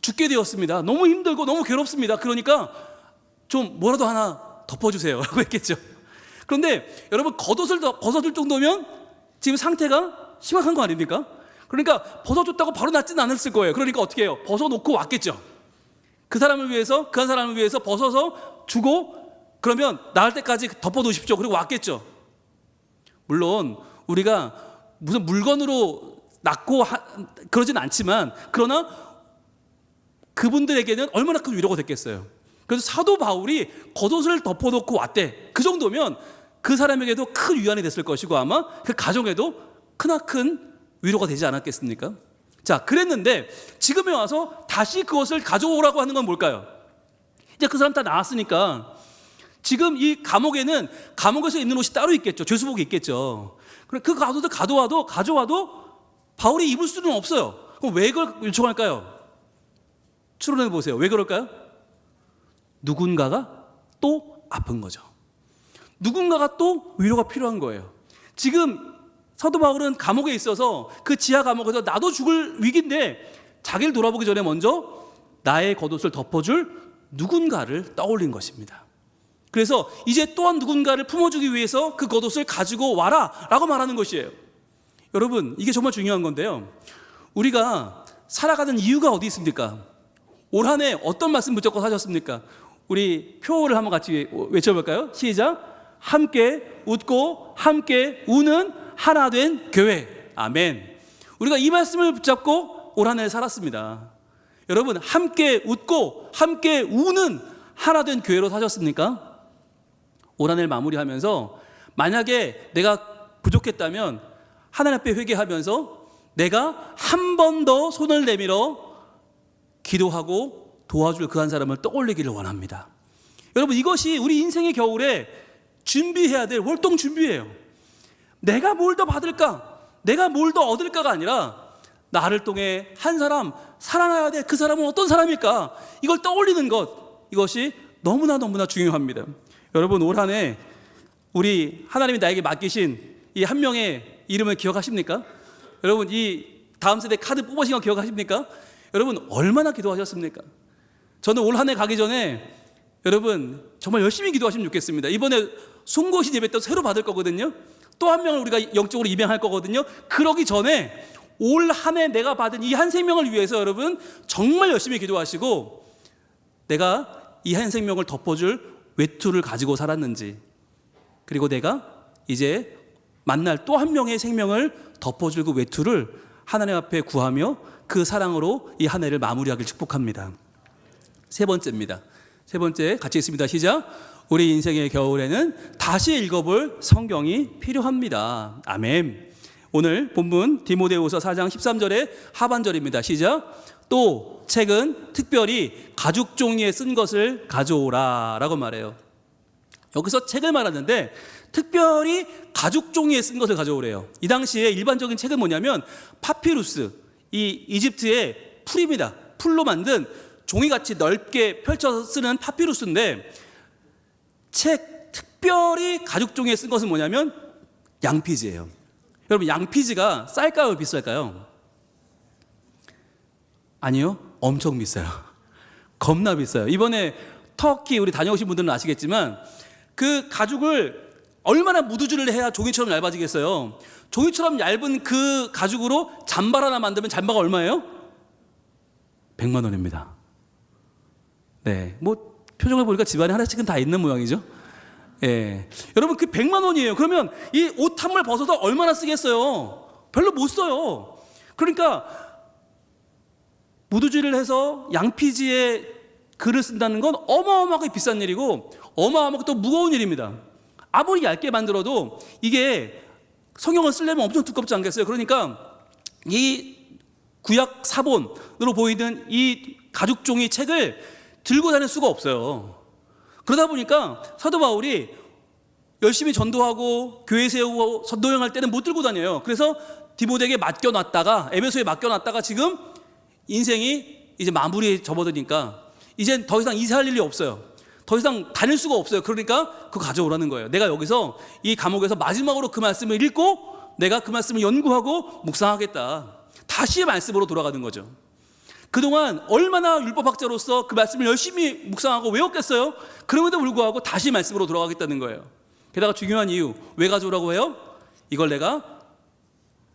죽게 되었습니다. 너무 힘들고 너무 괴롭습니다. 그러니까 좀 뭐라도 하나 덮어주세요 라고 했겠죠. 그런데 여러분 겉옷을 벗어줄 정도면 지금 상태가 심각한 거 아닙니까? 그러니까 벗어줬다고 바로 낫지는 않았을 거예요. 그러니까 어떻게 해요? 벗어놓고 왔겠죠. 그 사람을 위해서 벗어서 주고 그러면 나을 때까지 덮어두십시오. 그리고 왔겠죠. 물론 우리가 무슨 물건으로 낫고 그러진 않지만 그러나 그분들에게는 얼마나 큰 위로가 됐겠어요. 그래서 사도 바울이 겉옷을 덮어놓고 왔대. 그 정도면 그 사람에게도 큰 위안이 됐을 것이고 아마 그 가정에도 크나큰 위로가 되지 않았겠습니까? 자, 그랬는데 지금에 와서 다시 그것을 가져오라고 하는 건 뭘까요? 이제 그 사람 다 나왔으니까 지금 이 감옥에는 감옥에서 입는 옷이 따로 있겠죠. 죄수복이 있겠죠. 그 겉옷을 가져와도 바울이 입을 수는 없어요. 그럼 왜 그걸 요청할까요? 추론해 보세요. 왜 그럴까요? 누군가가 또 아픈 거죠. 누군가가 또 위로가 필요한 거예요. 지금 사도 바울은 감옥에 있어서 그 지하 감옥에서 나도 죽을 위기인데 자기를 돌아보기 전에 먼저 나의 겉옷을 덮어줄 누군가를 떠올린 것입니다. 그래서 이제 또한 누군가를 품어주기 위해서 그 겉옷을 가지고 와라 라고 말하는 것이에요. 여러분 이게 정말 중요한 건데요. 우리가 살아가는 이유가 어디 있습니까? 올 한 해 어떤 말씀 붙잡고 사셨습니까? 우리 표를 한번 같이 외쳐볼까요? 시작. 함께 웃고 함께 우는 하나 된 교회. 아멘. 우리가 이 말씀을 붙잡고 올 한 해 살았습니다. 여러분 함께 웃고 함께 우는 하나 된 교회로 사셨습니까? 올 한 해를 마무리하면서 만약에 내가 부족했다면 하나님 앞에 회개하면서 내가 한 번 더 손을 내밀어 기도하고 도와줄 그 한 사람을 떠올리기를 원합니다. 여러분 이것이 우리 인생의 겨울에 준비해야 될 월동 준비예요. 내가 뭘 더 받을까? 내가 뭘 더 얻을까가 아니라 나를 통해 한 사람 살아나야 돼. 그 사람은 어떤 사람일까? 이걸 떠올리는 것, 이것이 너무나 중요합니다. 여러분 올 한 해 우리 하나님이 나에게 맡기신 이 한 명의 이름을 기억하십니까? 여러분 이 다음 세대 카드 뽑으신 거 기억하십니까? 여러분 얼마나 기도하셨습니까? 저는 올 한 해 가기 전에 여러분 정말 열심히 기도하시면 좋겠습니다. 이번에 송곳이 예배 때 새로 받을 거거든요. 또 한 명을 우리가 영적으로 입양할 거거든요. 그러기 전에 올 한 해 내가 받은 이 한 생명을 위해서 여러분 정말 열심히 기도하시고 내가 이 한 생명을 덮어줄 외투를 가지고 살았는지, 그리고 내가 이제 만날 또 한 명의 생명을 덮어줄 그 외투를 하나님 앞에 구하며 그 사랑으로 이 한 해를 마무리하길 축복합니다. 세 번째입니다. 세 번째 같이 있습니다. 시작. 우리 인생의 겨울에는 다시 읽어볼 성경이 필요합니다. 아멘. 오늘 본문 디모데후서 4장 13절의 하반절입니다. 시작. 또 책은 특별히 가죽 종이에 쓴 것을 가져오라 라고 말해요. 여기서 책을 말하는데 특별히 가죽 종이에 쓴 것을 가져오래요. 이 당시에 일반적인 책은 뭐냐면 파피루스, 이 이집트의 풀입니다. 풀로 만든 종이같이 넓게 펼쳐서 쓰는 파피루스인데, 특별히 가죽 종이에 쓴 것은 뭐냐면 양피지예요. 여러분, 양피지가 쌀까요, 비쌀까요? 아니요, 엄청 비싸요. 겁나 비싸요. 이번에 터키 우리 다녀오신 분들은 아시겠지만 그 가죽을 얼마나 무드질을 해야 종이처럼 얇아지겠어요. 종이처럼 얇은 그 가죽으로 잠바 하나 만들면 잠바가 얼마예요? 100만 원입니다. 네, 뭐 표정을 보니까 집안에 하나씩은 다 있는 모양이죠. 예, 여러분, 그 100만 원이에요. 그러면 이 옷 한 벌 벗어서 얼마나 쓰겠어요? 별로 못 써요. 그러니까 무드질을 해서 양피지에 글을 쓴다는 건 어마어마하게 비싼 일이고 어마어마하게 또 무거운 일입니다. 아무리 얇게 만들어도 이게 성경을 쓰려면 엄청 두껍지 않겠어요? 그러니까 이 구약 사본으로 보이는 이 가죽종이 책을 들고 다닐 수가 없어요. 그러다 보니까 사도 바울이 열심히 전도하고 교회 세우고 선도행할 때는 못 들고 다녀요. 그래서 디모데에게 맡겨놨다가, 에베소에 맡겨놨다가 지금 인생이 이제 마무리에 접어드니까 이젠 더 이상 이사할 일이 없어요. 더 이상 다닐 수가 없어요. 그러니까 그거 가져오라는 거예요. 내가 여기서 이 감옥에서 마지막으로 그 말씀을 읽고 내가 그 말씀을 연구하고 묵상하겠다. 다시 말씀으로 돌아가는 거죠. 그동안 얼마나 율법학자로서 그 말씀을 열심히 묵상하고 외웠겠어요? 그럼에도 불구하고 다시 말씀으로 돌아가겠다는 거예요. 게다가 중요한 이유, 왜 가져오라고 해요? 이걸 내가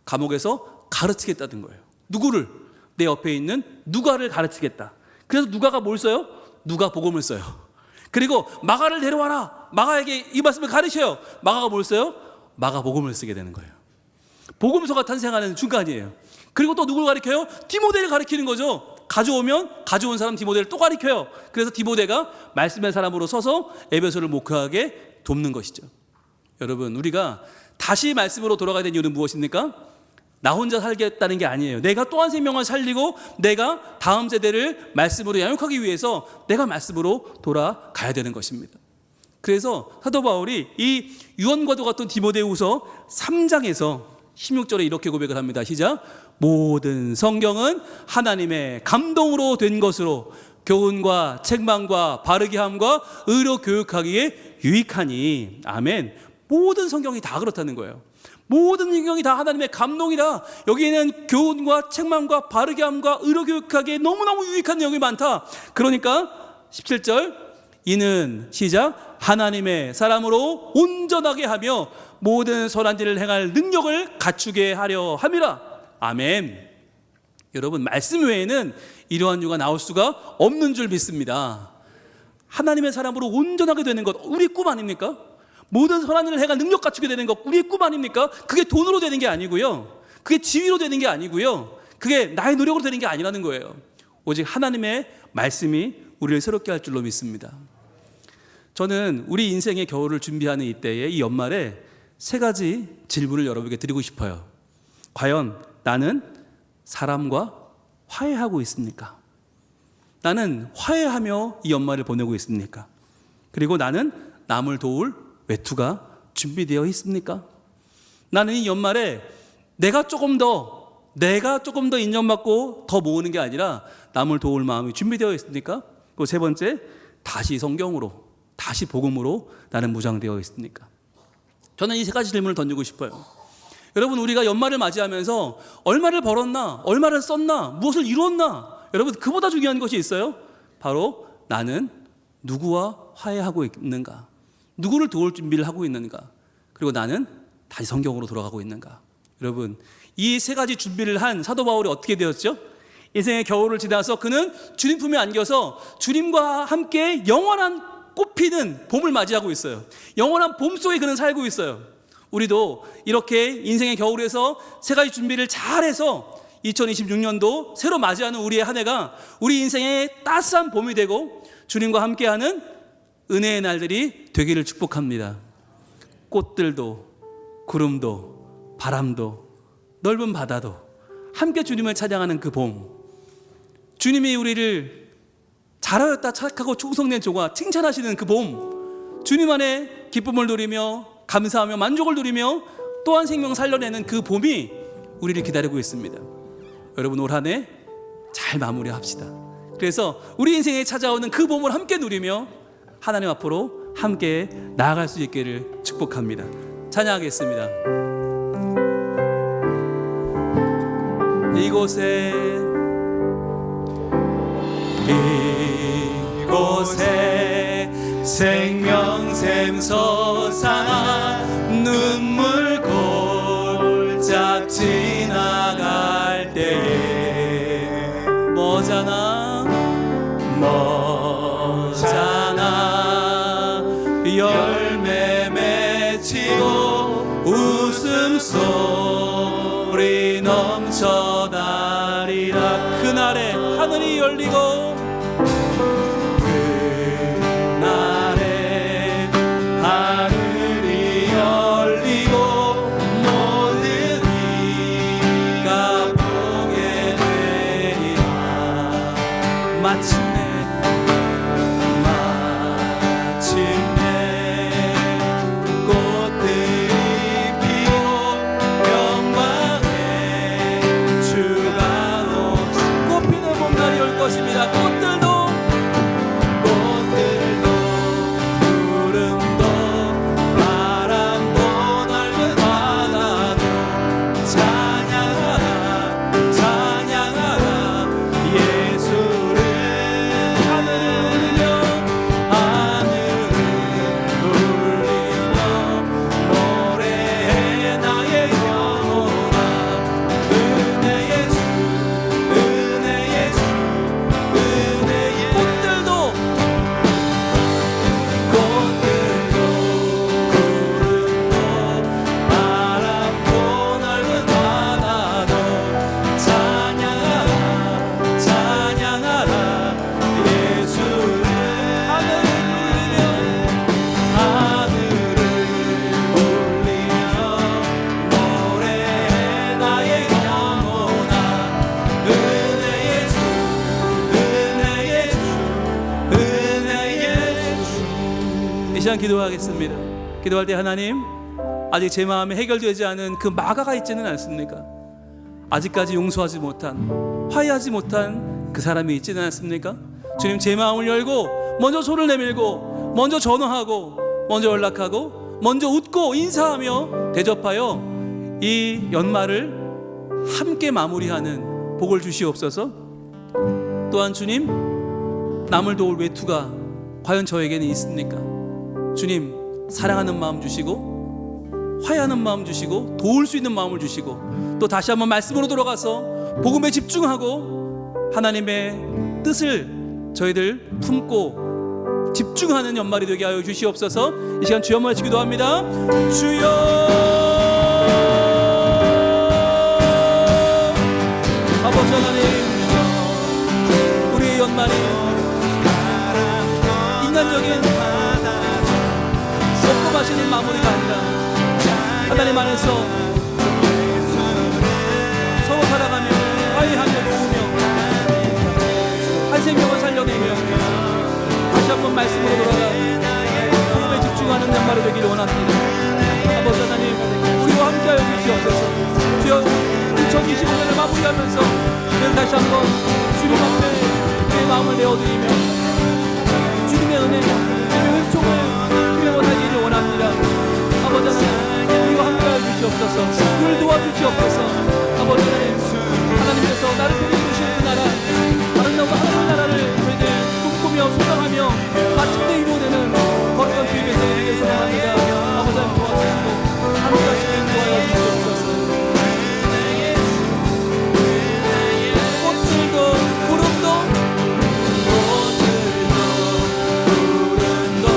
감옥에서 가르치겠다는 거예요. 누구를? 내 옆에 있는 누가를 가르치겠다. 그래서 누가가 뭘 써요? 누가 복음을 써요. 그리고 마가를 데려와라. 마가에게 이 말씀을 가르쳐요. 마가가 뭘 써요? 마가 복음을 쓰게 되는 거예요. 복음서가 탄생하는 순간이에요. 그리고 또 누굴 가르쳐요? 디모데를 가르치는 거죠. 가져온 사람 디모데를 또 가르쳐요. 그래서 디모데가 말씀의 사람으로 서서 에베소를 목회하게 돕는 것이죠. 여러분, 우리가 다시 말씀으로 돌아가야 되는 이유는 무엇입니까? 나 혼자 살겠다는 게 아니에요. 내가 또 한 생명을 살리고 내가 다음 세대를 말씀으로 양육하기 위해서 내가 말씀으로 돌아가야 되는 것입니다. 그래서 사도 바울이 이 유언과도 같은 디모데후서 3장에서 16절에 이렇게 고백을 합니다. 시작. 모든 성경은 하나님의 감동으로 된 것으로 교훈과 책망과 바르게 함과 의로 교육하기에 유익하니. 아멘. 모든 성경이 다 그렇다는 거예요. 모든 성경이 다 하나님의 감동이다. 여기에는 교훈과 책망과 바르게 함과 의로 교육하기에 너무너무 유익한 내용이 많다. 그러니까 17절, 이는 시작, 하나님의 사람으로 온전하게 하며 모든 선한 일을 행할 능력을 갖추게 하려 함이라. 아멘. 여러분, 말씀 외에는 이러한 이유가 나올 수가 없는 줄 믿습니다. 하나님의 사람으로 온전하게 되는 것, 우리 꿈 아닙니까? 모든 선한 일을 행할 능력 갖추게 되는 것, 우리의 꿈 아닙니까? 그게 돈으로 되는 게 아니고요, 그게 지위로 되는 게 아니고요, 그게 나의 노력으로 되는 게 아니라는 거예요. 오직 하나님의 말씀이 우리를 새롭게 할 줄로 믿습니다. 저는 우리 인생의 겨울을 준비하는 이때에, 이 연말에 3가지 질문을 여러분에게 드리고 싶어요. 과연 나는 사람과 화해하고 있습니까? 나는 화해하며 이 연말을 보내고 있습니까? 그리고 나는 남을 도울 외투가 준비되어 있습니까? 나는 이 연말에 내가 조금 더 인정받고 더 모으는 게 아니라 남을 도울 마음이 준비되어 있습니까? 그리고 3번째, 다시 성경으로, 다시 복음으로 나는 무장되어 있습니까? 저는 이 3가지 질문을 던지고 싶어요. 여러분, 우리가 연말을 맞이하면서 얼마를 벌었나, 얼마를 썼나, 무엇을 이루었나, 여러분, 그보다 중요한 것이 있어요. 바로 나는 누구와 화해하고 있는가, 누구를 도울 준비를 하고 있는가, 그리고 나는 다시 성경으로 돌아가고 있는가. 여러분, 이 3가지 준비를 한 사도 바울이 어떻게 되었죠? 인생의 겨울을 지나서 그는 주님 품에 안겨서 주님과 함께 영원한 꽃피는 봄을 맞이하고 있어요. 영원한 봄 속에 그는 살고 있어요. 우리도 이렇게 인생의 겨울에서 3가지 준비를 잘해서 2026년도 새로 맞이하는 우리의 한 해가 우리 인생의 따스한 봄이 되고 주님과 함께하는 은혜의 날들이 되기를 축복합니다. 꽃들도, 구름도, 바람도, 넓은 바다도 함께 주님을 찬양하는 그 봄, 주님이 우리를 잘하였다 착하고 충성된 종아 칭찬하시는 그 봄, 주님 안에 기쁨을 누리며 감사하며 만족을 누리며 또한 생명 살려내는 그 봄이 우리를 기다리고 있습니다. 여러분, 올 한 해 잘 마무리합시다. 그래서 우리 인생에 찾아오는 그 봄을 함께 누리며 하나님 앞으로 함께 나아갈 수 있기를 축복합니다. 찬양하겠습니다. 이곳에 생명샘 솟아나 눈물 골짝 지나갈 때에 머잖아 열매 맺히고 웃음소리 넘쳐나리라. 그날에 하늘이 열리고 하늘이 열리고 모든 이가 보게 되리라. 마침내 꽃들이 피고 영광의 주가 오시. 꽃피는 봄날이 올 것입니다. 꽃들도 구름도 바람도 넓은 바다도 찬양하라 찬양하라 예수를. 하늘을 울리며 노래해 나의 영혼아. 은혜의 주 은혜의 주 은혜의 꽃들도 구름도 바람도 넓은 바다도 찬양하라 찬양하라 예수를. 하늘을 울리며 노래해 나의 영혼아. 은혜의 주 은혜의 주 은혜의 주. 이 시간 기도하겠습니다. 기도할 때 하나님, 아직 제 마음에 해결되지 않은 그 마가가 있지는 않습니까? 아직까지 용서하지 못한, 화해하지 못한 그 사람이 있지는 않습니까? 주님, 제 마음을 열고 먼저 손을 내밀고 먼저 전화하고 먼저 연락하고 먼저 웃고 인사하며 대접하여 이 연말을 함께 마무리하는 복을 주시옵소서. 또한 주님, 남을 도울 외투가 과연 저에게는 있습니까? 주님, 사랑하는 마음 주시고 화해하는 마음 주시고 도울 수 있는 마음을 주시고 또 다시 한번 말씀으로 돌아가서 복음에 집중하고 하나님의 뜻을 저희들 품고 집중하는 연말이 되게 하여 주시옵소서. 이 시간 주여 한번 기도합니다. 주여, 아버지 하나님, 우리의 연말이 인간적인 먹고 마시는 마무리가 아니라 하나님 안에서 서로 살아가며 화해하며 도우며 한 생명을 살려내며 다시 한번 말씀으로 돌아가 복음에 집중하는 연말이 되기를 원합니다. 아버지 하나님, 우리와 함께하여 주시옵소서. 주여, 2025년을 마무리하면서 우리는 다시 한번 주님 앞에 우리의 마음을 내어드리며 주님의 은혜, 주님의 은총을 누리며 살기를 원합니다. 아버지 하나님, 우리와 함께하여 주시옵소서. 우리를 도와주시옵소서. 아버지 하나님, 하나님께서 나를 통해 주신 그 나라, 아름다운 하나님의 나라를 저희들 꿈꾸며 소망하며 마침내 이루어내는 거룩한 주님의 되기를 소망합니다. 아버지 하나님, 도와주시고 함께하시길 도와여 주시옵소서. 꽃들도 구름도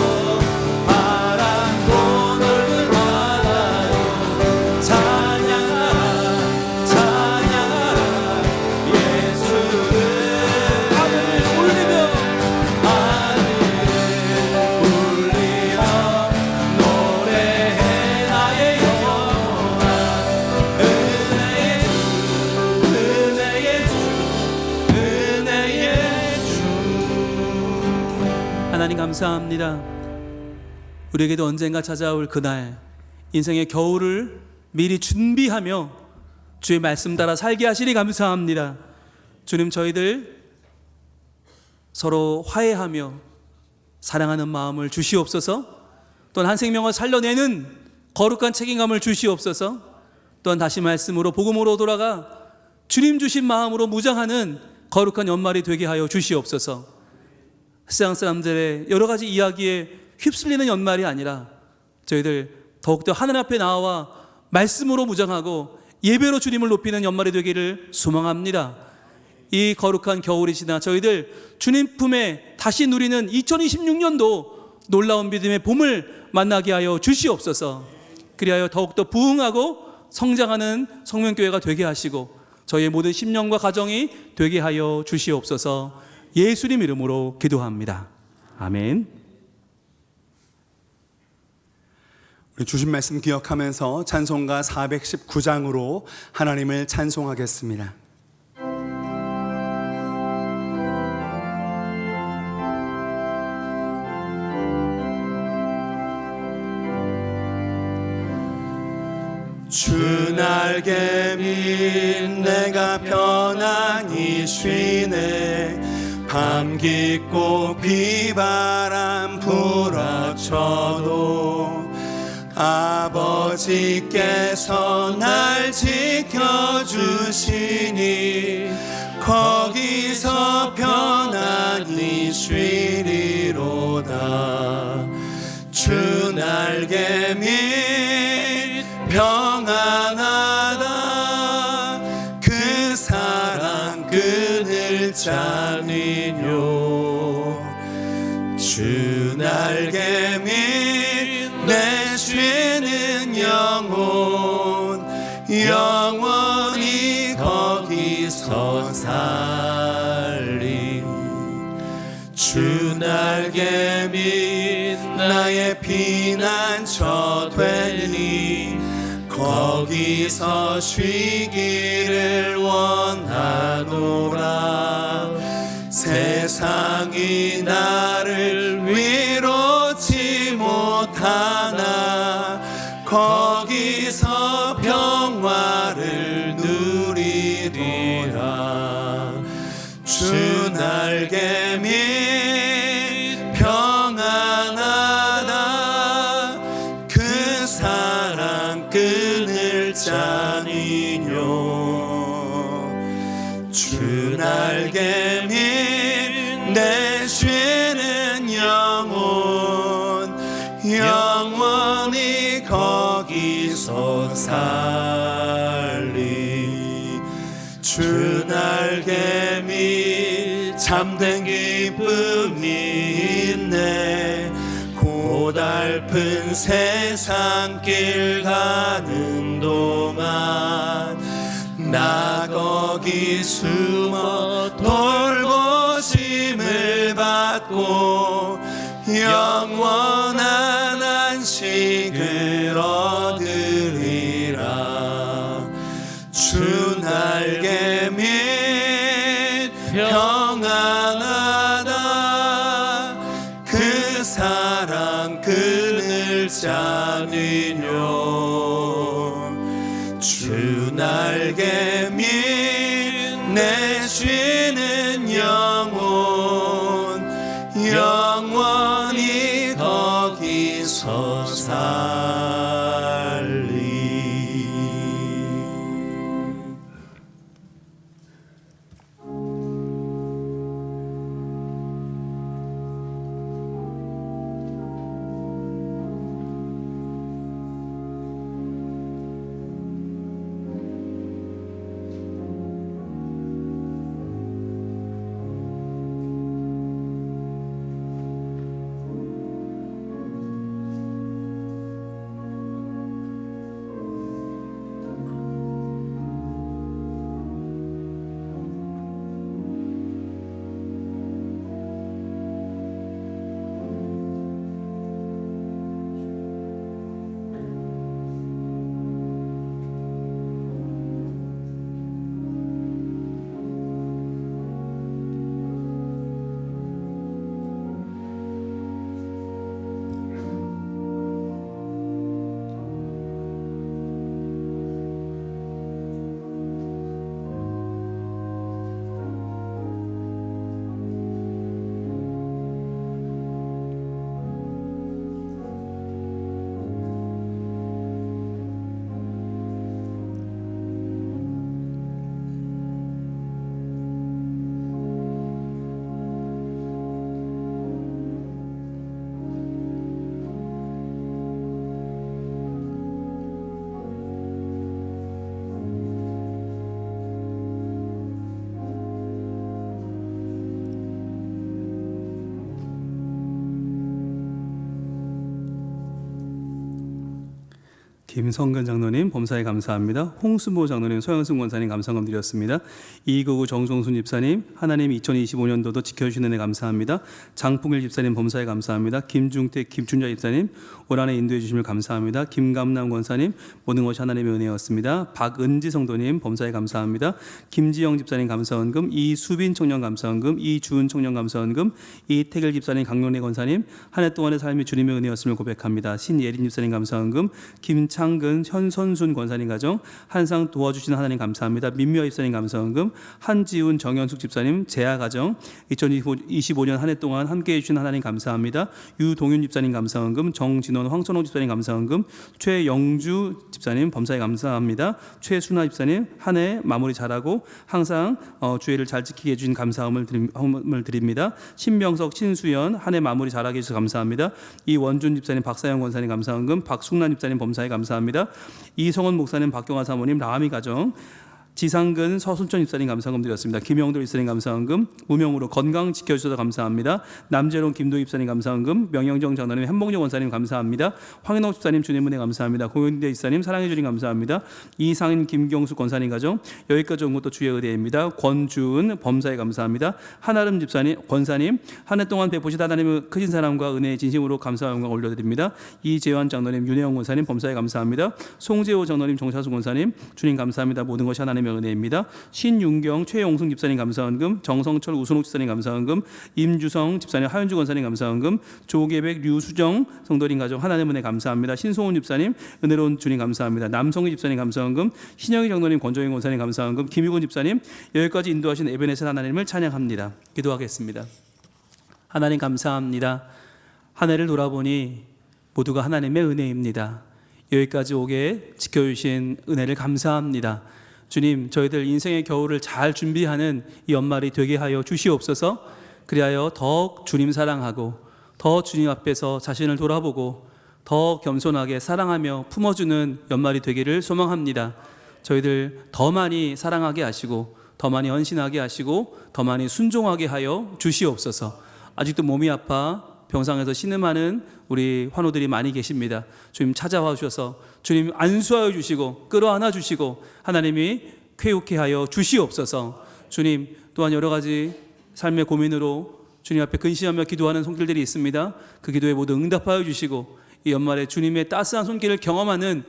바람도 넓은 바다도 찬양하라 찬양하라 예수를. 하늘을 울리며 노래해 나의 영혼아. 은혜의 주 은혜의 주 은혜의 주. 하나님 감사합니다. 우리에게도 언젠가 찾아올 그날, 인생의 겨울을 미리 준비하며 주의 말씀 따라 살게 하시니 감사합니다. 주님, 저희들 서로 화해하며 사랑하는 마음을 주시옵소서. 또한 한 생명을 살려내는 거룩한 책임감을 주시옵소서. 또한 다시 말씀으로 복음으로 돌아가 주님 주신 마음으로 무장하는 거룩한 연말이 되게 하여 주시옵소서. 세상 사람들의 여러 가지 이야기에 휩쓸리는 연말이 아니라 저희들 더욱더 하늘 앞에 나와 말씀으로 무장하고 예배로 주님을 높이는 연말이 되기를 소망합니다. 이 거룩한 겨울이 지나 저희들 주님 품에 다시 누리는 2026년도 놀라운 믿음의 봄을 만나게 하여 주시옵소서. 그리하여 더욱더 부흥하고 성장하는 성면교회가 되게 하시고 저희의 모든 심령과 가정이 되게 하여 주시옵소서. 예수님 이름으로 기도합니다. 아멘. 우리 주신 말씀 기억하면서 찬송가 419장으로 하나님을 찬송하겠습니다. 주 날개 밑 내가 편안히 쉬네. 밤 깊고 비바람 불어쳐도 아버지께서 날 지켜주시니 거기서 편안히 쉬리로다. 주 날개 밑 평안하다. 그 사랑 끈을 짜니뇨. 주 날개 밑 내 쉬는 영혼 영원히 거기서 살리. 주 날개 밑 나의 피난처 되니 거기서 쉬기를 원하노라. 세상이 나를 위로치 못하나 거기서 평화를 누리리라. 주 날개 밑 평안하다. 그 사랑 끈을 짜니뇨. 주 날개 밑 내 쉬는 영혼 영원히 거기서 살리. 주 날개 밑 참된 기쁨이 있네. 고달픈 세상 길 가는 동안 나 거기 숨어 돌보심을 받고 영원한 안식을 얻으리라. 주 날개 밑 평안하다. 그 사랑 끈을 짜니뇨. 주 날개 밑 내 쉬는 영혼 영원히 거기서 살리. 김성근 장로님 범사에 감사합니다. 홍수모 장로님, 소영승 권사님 감사금 드렸습니다. 이구구 정종순 집사님 하나님 2025년도도 지켜주시는 은혜 감사합니다. 장풍일 집사님 범사에 감사합니다. 김중택 김춘자 집사님 올 한해 인도해 주심을 감사합니다. 김감남 권사님 모든 것이 하나님의 은혜였습니다. 박은지 성도님 범사에 감사합니다. 김지영 집사님 감사원금, 이수빈 청년 감사원금, 이주은 청년 감사원금, 이태길 집사님 강론래 권사님 한 해 동안의 삶이 주님의 은혜였음을 고백합니다. 신예린 집사님 감사원금, 김창근 현선순 권사님 가정 한상 도와주시는 하나님 감사합니다. 민미화 집사님 감사원금, 한지훈 정현숙 집사님 재하 가정 2025년 한 해 동안 함께해 주신 하나님 감사합니다. 유동윤 집사님 감사원금, 정진원 황선홍 집사님 감사원금, 최영주 집사님 범사에 감사합니다. 최순아 집사님 한 해 마무리 잘하고 항상 주의를 잘 지키게 해주신 감사함을 드립니다. 신명석 신수연 한 해 마무리 잘하게 해주셔서 감사합니다. 이원준 집사님 박사영 권사님 감사원금, 박숙란 집사님 범사에 감사합니다. 이성원 목사님 박경화 사모님 라미 가정, 지상근 서순천 집사님 감사금 드렸습니다. 김영도 집사님 감사원금, 무명으로 건강 지켜주셔서 감사합니다. 남재롱 김도 집사님 감사원금, 명영정 장로님 현봉정 원사님 감사합니다. 황인옥 집사님 주님 은혜 감사합니다. 고현대 집사님 사랑해 주님 감사합니다. 이상인 김경수 권사님 가정 여기까지 온 것도 주의 의뢰입니다. 권주은 범사에 감사합니다. 한아름 집사님 권사님 한 해 동안 베푸신 하나님의 크신 사랑과 은혜에 진심으로 감사와 영광 올려드립니다. 이재환 장로님 윤혜영 권사님 범사에 감사합니다. 송재호 장로님 정차수 권사님 주님 감사합니다. 모든 것이 하나님의 은혜입니다. 신윤경 최용승 집사님 감사원금, 정성철 우순옥 집사님 감사원금, 임주성 집사님 하윤주 권사님 감사원금, 조계백 류수정 성도님 가정 하나님 은혜 감사합니다. 신송훈 집사님 은혜로운 주님 감사합니다. 남성희 집사님 감사원금, 신영희 장로님 권조영 권사님 감사원금, 김유곤 집사님 여기까지 인도하신 에베네셀 하나님을 찬양합니다. 기도하겠습니다. 하나님 감사합니다. 한 해를 돌아보니 모두가 하나님의 은혜입니다. 여기까지 오게 지켜주신 은혜를 감사합니다. 주님, 저희들 인생의 겨울을 잘 준비하는 이 연말이 되게 하여 주시옵소서. 그리하여 더 주님 사랑하고 더 주님 앞에서 자신을 돌아보고 더 겸손하게 사랑하며 품어주는 연말이 되기를 소망합니다. 저희들 더 많이 사랑하게 하시고 더 많이 헌신하게 하시고 더 많이 순종하게 하여 주시옵소서. 아직도 몸이 아파 병상에서 신음하는 우리 환우들이 많이 계십니다. 주님 찾아와 주셔서 주님 안수하여 주시고 끌어안아 주시고 하나님이 쾌유케 하여 주시옵소서. 주님 또한 여러 가지 삶의 고민으로 주님 앞에 근심하며 기도하는 손길들이 있습니다. 그 기도에 모두 응답하여 주시고 이 연말에 주님의 따스한 손길을 경험하는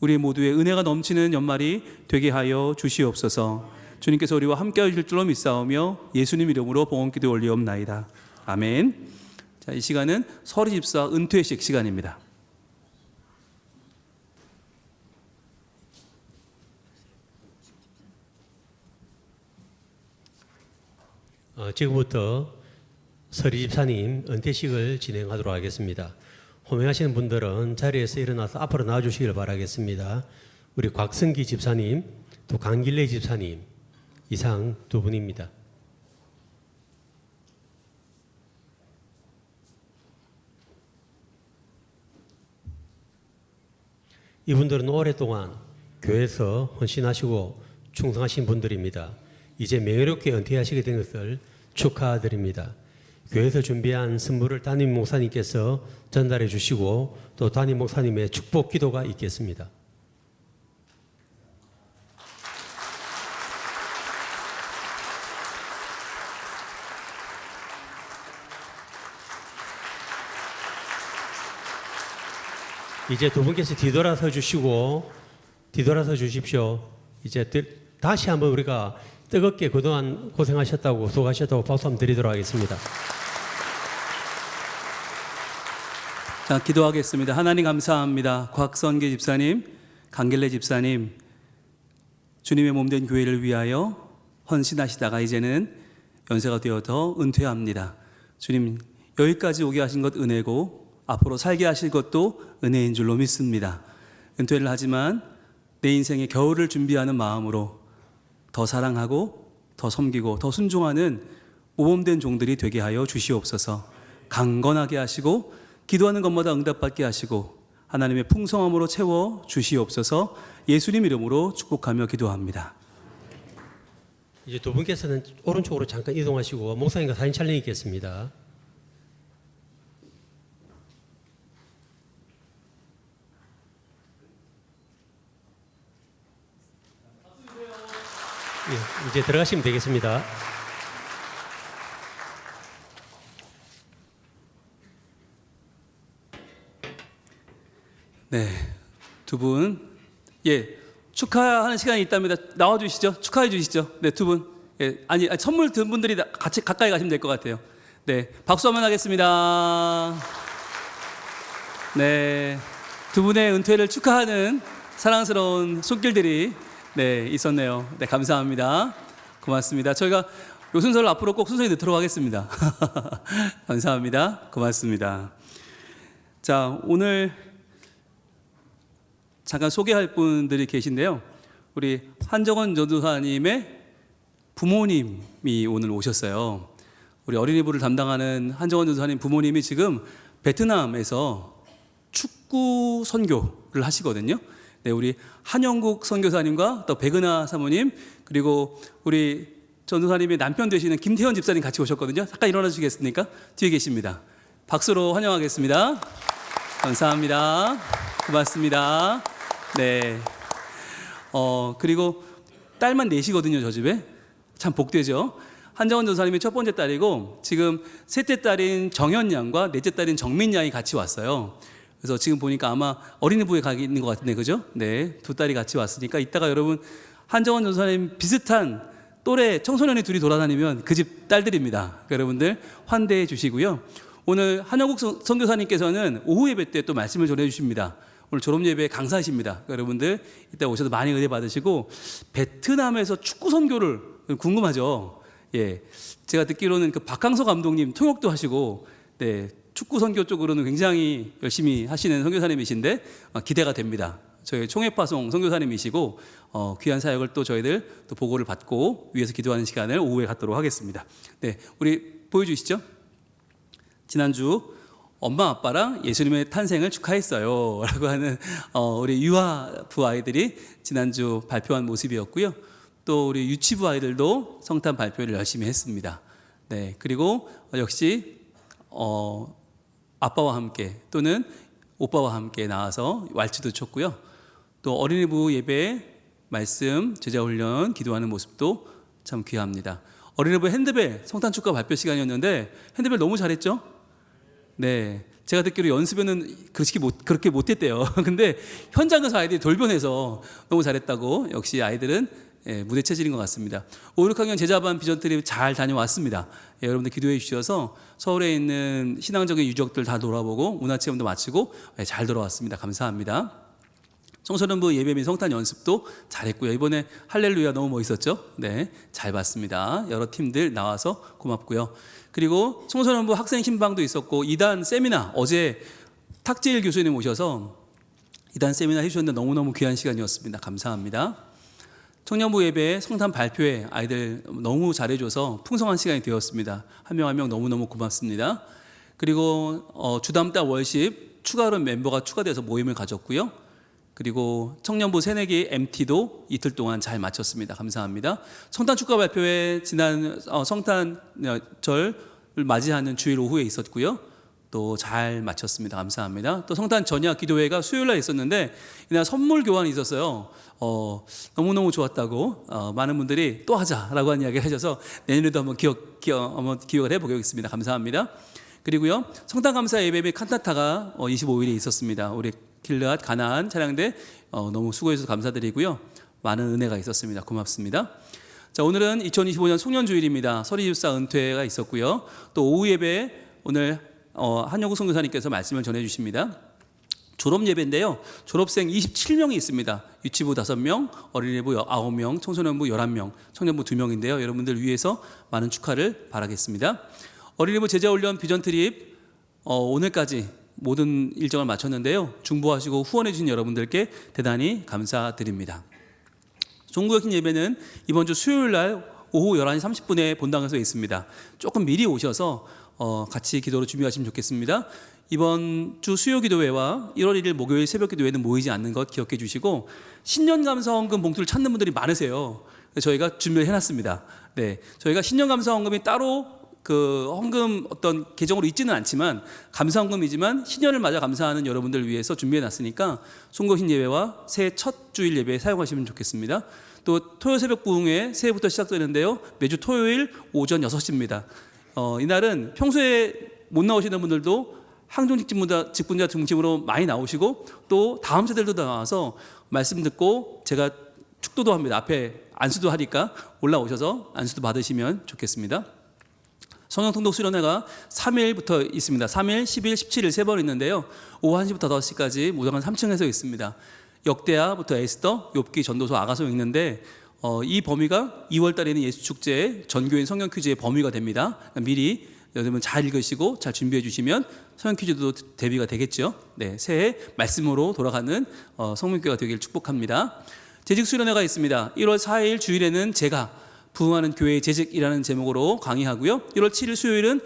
우리 모두의 은혜가 넘치는 연말이 되게 하여 주시옵소서. 주님께서 우리와 함께 하실 줄로 믿사오며 예수님 이름으로 봉헌기도 올리옵나이다. 아멘. 자, 이 시간은 서리 집사 은퇴식 시간입니다. 지금부터 서리 집사님 은퇴식을 진행하도록 하겠습니다. 호명하시는 분들은 자리에서 일어나서 앞으로 나와주시길 바라겠습니다. 우리 곽승기 집사님, 또 강길래 집사님 이상 두 분입니다. 이분들은 오랫동안 교회에서 헌신하시고 충성하신 분들입니다. 이제 명예롭게 은퇴하시게 된 것을 축하드립니다. 교회에서 준비한 선물을 담임 목사님께서 전달해 주시고 또 담임 목사님의 축복 기도가 있겠습니다. 이제 두 분께서 뒤돌아서 주십시오. 이제 다시 한번 우리가 뜨겁게 그동안 고생하셨다고 수고하셨다고 박수 한번 드리도록 하겠습니다. 자, 기도하겠습니다. 하나님 감사합니다. 곽선계 집사님, 강길래 집사님, 주님의 몸된 교회를 위하여 헌신하시다가 이제는 연세가 되어서 은퇴합니다. 주님, 여기까지 오게 하신 것 은혜고 앞으로 살게 하실 것도 은혜인 줄로 믿습니다. 은퇴를 하지만 내 인생의 겨울을 준비하는 마음으로 더 사랑하고 더 섬기고 더 순종하는 모범된 종들이 되게 하여 주시옵소서. 강건하게 하시고 기도하는 것마다 응답받게 하시고 하나님의 풍성함으로 채워 주시옵소서. 예수님 이름으로 축복하며 기도합니다. 이제 두 분께서는 오른쪽으로 잠깐 이동하시고 목사님과 사진 촬영이 있겠습니다. 예, 이제 들어가시면 되겠습니다. 네, 두 분, 예, 축하하는 시간이 있답니다. 나와 주시죠. 축하해 주시죠. 네, 두 분. 예, 아니 선물 든 분들이 같이 가까이 가시면 될 것 같아요. 네, 박수 한번 하겠습니다. 네, 두 분의 은퇴를 축하하는 사랑스러운 손길들이 네 있었네요. 네, 감사합니다. 고맙습니다. 저희가 요 순서를 앞으로 꼭 순서에 넣도록 하겠습니다. 감사합니다. 고맙습니다. 자, 오늘 잠깐 소개할 분들이 계신데요. 우리 한정원 전도사님의 부모님이 오늘 오셨어요. 우리 어린이부를 담당하는 한정원 전도사님 부모님이 지금 베트남에서 축구 선교를 하시거든요. 네, 우리 한영국 선교사님과 또 백은하 사모님, 그리고 우리 전도사님의 남편 되시는 김태현 집사님 같이 오셨거든요. 잠깐 일어나 주시겠습니까? 뒤에 계십니다. 박수로 환영하겠습니다. 감사합니다. 고맙습니다. 네. 그리고 딸만 넷이거든요, 저 집에. 참 복되죠. 한정원 전사님이 첫 번째 딸이고, 지금 셋째 딸인 정현 양과 넷째 딸인 정민 양이 같이 왔어요. 그래서 지금 보니까 아마 어린이부에 가 있는 것 같은데, 그죠? 네, 두 딸이 같이 왔으니까 이따가 여러분 한정원 전사님 비슷한 또래 청소년이 둘이 돌아다니면 그 집 딸들입니다. 그러니까 여러분들 환대해 주시고요. 오늘 한영국 선교사님께서는 오후 예배 때 또 말씀을 전해 주십니다. 오늘 졸업 예배 강사이십니다. 그러니까 여러분들 이따 오셔서 많이 은혜 받으시고, 베트남에서 축구 선교를 궁금하죠? 예, 제가 듣기로는 그 박항서 감독님 통역도 하시고, 네, 축구 선교 쪽으로는 굉장히 열심히 하시는 선교사님이신데 기대가 됩니다. 저희 총회파송 선교사님이시고 귀한 사역을 또 저희들 또 보고를 받고 위해서 기도하는 시간을 오후에 갖도록 하겠습니다. 네, 우리 보여주시죠. 지난주 엄마 아빠랑 예수님의 탄생을 축하했어요 라고 하는 우리 유아부 아이들이 지난주 발표한 모습이었고요. 또 우리 유치부 아이들도 성탄 발표를 열심히 했습니다. 네, 그리고 역시 아빠와 함께 또는 오빠와 함께 나와서 왈츠도 췄고요. 또 어린이부 예배, 말씀, 제자훈련, 기도하는 모습도 참 귀합니다. 어린이부 핸드벨 성탄 축가 발표 시간이었는데 핸드벨 너무 잘했죠? 네, 제가 듣기로 연습에는 그렇게 못했대요. 근데 현장에서 아이들이 돌변해서 너무 잘했다고. 역시 아이들은 무대 체질인 것 같습니다. 5, 6학년 제자반 비전트립 잘 다녀왔습니다. 여러분들 기도해 주셔서 서울에 있는 신앙적인 유적들 다 돌아보고 문화체험도 마치고 잘 돌아왔습니다. 감사합니다. 청소년부 예배 및 성탄 연습도 잘했고요. 이번에 할렐루야 너무 멋있었죠? 네, 잘 봤습니다. 여러 팀들 나와서 고맙고요. 그리고 청소년부 학생 신방도 있었고 2단 세미나, 어제 탁재일 교수님 오셔서 2단 세미나 해주셨는데 너무너무 귀한 시간이었습니다. 감사합니다. 청년부 예배 성탄 발표회 아이들 너무 잘해줘서 풍성한 시간이 되었습니다. 한 명 한 명 너무너무 고맙습니다. 그리고 주담다 월십 추가로 멤버가 추가돼서 모임을 가졌고요. 그리고 청년부 새내기 MT도 이틀 동안 잘 마쳤습니다. 감사합니다. 성탄 축가 발표회 지난 성탄절을 맞이하는 주일 오후에 있었고요. 또 잘 마쳤습니다. 감사합니다. 또 성탄 전야 기도회가 수요일날 있었는데 이날 선물 교환이 있었어요. 너무너무 좋았다고 많은 분들이 또 하자라고 하는 이야기를 하셔서 내년에도 한번 기억을 해보겠습니다. 감사합니다. 그리고요, 성탄 감사 예배 및 칸타타가 25일에 있었습니다. 우리 길르앗 가나안 차량대 너무 수고해주셔서 감사드리고요. 많은 은혜가 있었습니다. 고맙습니다. 자, 오늘은 2025년 송년주일입니다. 서리집사 은퇴가 있었고요. 또 오후 예배 오늘 한영국 선교사님께서 말씀을 전해주십니다. 졸업 예배인데요. 졸업생 27명이 있습니다. 유치부 5명, 어린이부 9명, 청소년부 11명, 청년부 2명인데요. 여러분들 위해서 많은 축하를 바라겠습니다. 어린이부 제자훈련 비전트립 오늘까지 모든 일정을 마쳤는데요. 중보하시고 후원해 주신 여러분들께 대단히 감사드립니다. 종구역신 예배는 이번 주 수요일 날 오후 11시 30분에 본당에서 있습니다. 조금 미리 오셔서 같이 기도로 준비하시면 좋겠습니다. 이번 주 수요 기도회와 1월 1일 목요일 새벽 기도회는 모이지 않는 것 기억해 주시고, 신년 감사 헌금 봉투를 찾는 분들이 많으세요. 저희가 준비를 해놨습니다. 네, 저희가 신년 감사 헌금이 따로 그 헌금 어떤 계정으로 있지는 않지만 감사 헌금이지만 신년을 맞아 감사하는 여러분들 위해서 준비해 놨으니까 송거신 예배와 새해 첫 주일 예배에 사용하시면 좋겠습니다. 또 토요 새벽 부흥회 새해부터 시작되는데요. 매주 토요일 오전 6시입니다. 이날은 평소에 못 나오시는 분들도 항종 직분자 중심으로 많이 나오시고 또 다음 세대들도 나와서 말씀 듣고 제가 축도도 합니다. 앞에 안수도 하니까 올라오셔서 안수도 받으시면 좋겠습니다. 성령통독 수련회가 3일부터 있습니다. 3일, 10일, 17일 3번 있는데요. 오후 1시부터 5시까지 무정한 3층에서 있습니다. 역대하부터 에스더, 욥기, 전도서, 아가서 읽는데 이 범위가 2월 달에는 예수축제 전교인 성경 퀴즈의 범위가 됩니다. 미리 여러분 잘 읽으시고 잘 준비해 주시면 성경 퀴즈도 대비가 되겠죠. 네, 새해 말씀으로 돌아가는 성민교회가 되길 축복합니다. 재직 수련회가 있습니다. 1월 4일 주일에는 제가 부흥하는 교회의 재직이라는 제목으로 강의하고요. 1월 7일 수요일은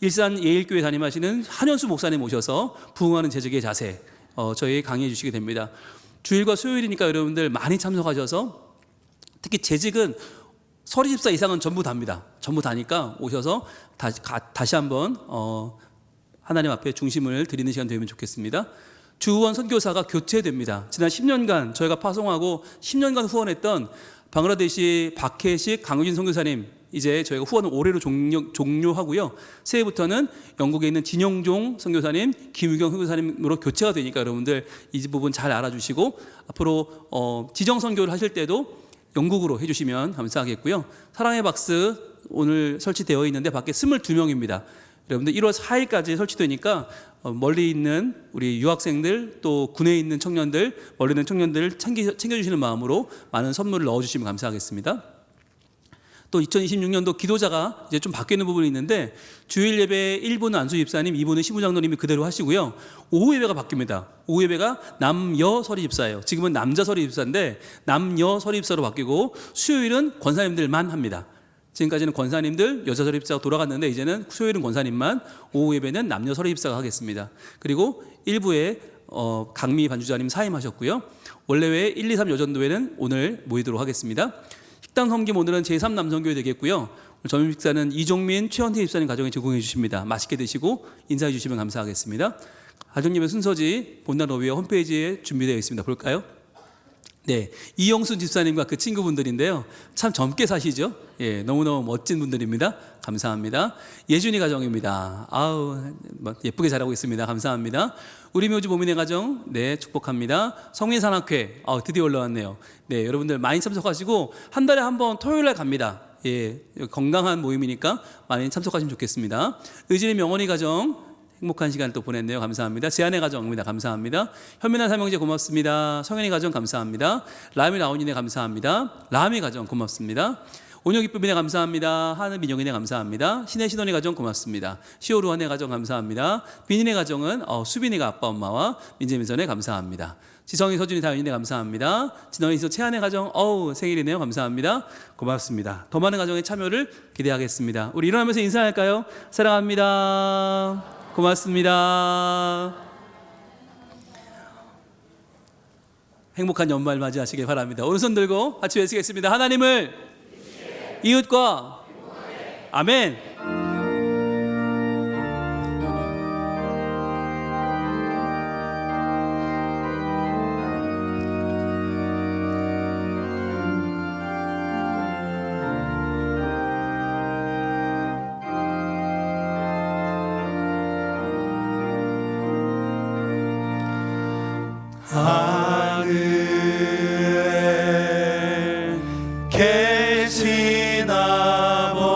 일산 예일교회 담임하시는 한현수 목사님 모셔서 부흥하는 재직의 자세 저희 강의해 주시게 됩니다. 주일과 수요일이니까 여러분들 많이 참석하셔서 특히 재직은 서리 집사 이상은 전부 답니다. 전부 다니까 오셔서 다시 한번 하나님 앞에 중심을 드리는 시간 되면 좋겠습니다. 주후원 선교사가 교체됩니다. 지난 10년간 저희가 파송하고 10년간 후원했던 방글라데시 박해식 강유진 선교사님 이제 저희가 후원을 올해로 종료하고요. 새해부터는 영국에 있는 진영종 선교사님, 김유경 선교사님으로 교체가 되니까 여러분들 이 부분 잘 알아주시고 앞으로 지정 선교를 하실 때도 영국으로 해주시면 감사하겠고요. 사랑의 박스 오늘 설치되어 있는데 밖에 22명입니다. 여러분들 1월 4일까지 설치되니까 멀리 있는 우리 유학생들 또 군에 있는 청년들, 멀리 있는 청년들 챙겨주시는 마음으로 많은 선물을 넣어주시면 감사하겠습니다. 또 2026년도 기도자가 이제 좀 바뀌는 부분이 있는데 주일 예배 1부는 안수 집사님, 2부는 시부장로님이 그대로 하시고요. 오후 예배가 바뀝니다. 오후 예배가 남여 서리 집사예요. 지금은 남자 서리 집사인데 남여 서리 집사로 바뀌고 수요일은 권사님들만 합니다. 지금까지는 권사님들, 여자 서리 집사가 돌아갔는데 이제는 수요일은 권사님만, 오후 예배는 남녀 서리 집사가 하겠습니다. 그리고 1부에 강미 반주자님 사임하셨고요. 원래회 1, 2, 3 여전도회는 오늘 모이도록 하겠습니다. 식당 섬김 오늘은 제3 남성교회 되겠고요. 점심 식사는 이종민, 최현태 집사님 가정에 제공해 주십니다. 맛있게 드시고 인사해 주시면 감사하겠습니다. 가정예배 순서지 본당 로비와 홈페이지에 준비되어 있습니다. 볼까요? 네, 이영순 집사님과 그 친구분들인데요. 참 젊게 사시죠? 예, 너무너무 멋진 분들입니다. 감사합니다. 예준이 가정입니다. 아우, 예쁘게 잘하고 있습니다. 감사합니다. 우리 묘주 모민의 가정, 네, 축복합니다. 성민산학회, 드디어 올라왔네요. 네, 여러분들 많이 참석하시고 한 달에 한 번 토요일 날 갑니다. 예, 건강한 모임이니까 많이 참석하시면 좋겠습니다. 의진이 명원이 가정, 행복한 시간을 또 보냈네요. 감사합니다. 제안의 가정입니다. 감사합니다. 현민아 삼형제 고맙습니다. 성현이 가정 감사합니다. 라미 라온이네 감사합니다. 라미 가정 고맙습니다. 온영 기쁨이네 감사합니다. 하늘 민영이네 감사합니다. 신의 신원이 가정 고맙습니다. 시오루한의 가정 감사합니다. 비니네 가정은 수빈이가 아빠 엄마와 민재민선에 감사합니다. 지성이 서준이 다윤이네 감사합니다. 진원이서 채한의 가정 생일이네요. 감사합니다. 고맙습니다. 더 많은 가정의 참여를 기대하겠습니다. 우리 일어나면서 인사할까요? 사랑합니다. 고맙습니다. 행복한 연말 맞이하시길 바랍니다. 오른손 들고 같이 외치겠습니다. 하나님을 이웃과 아멘. 하늘에 계신 아버지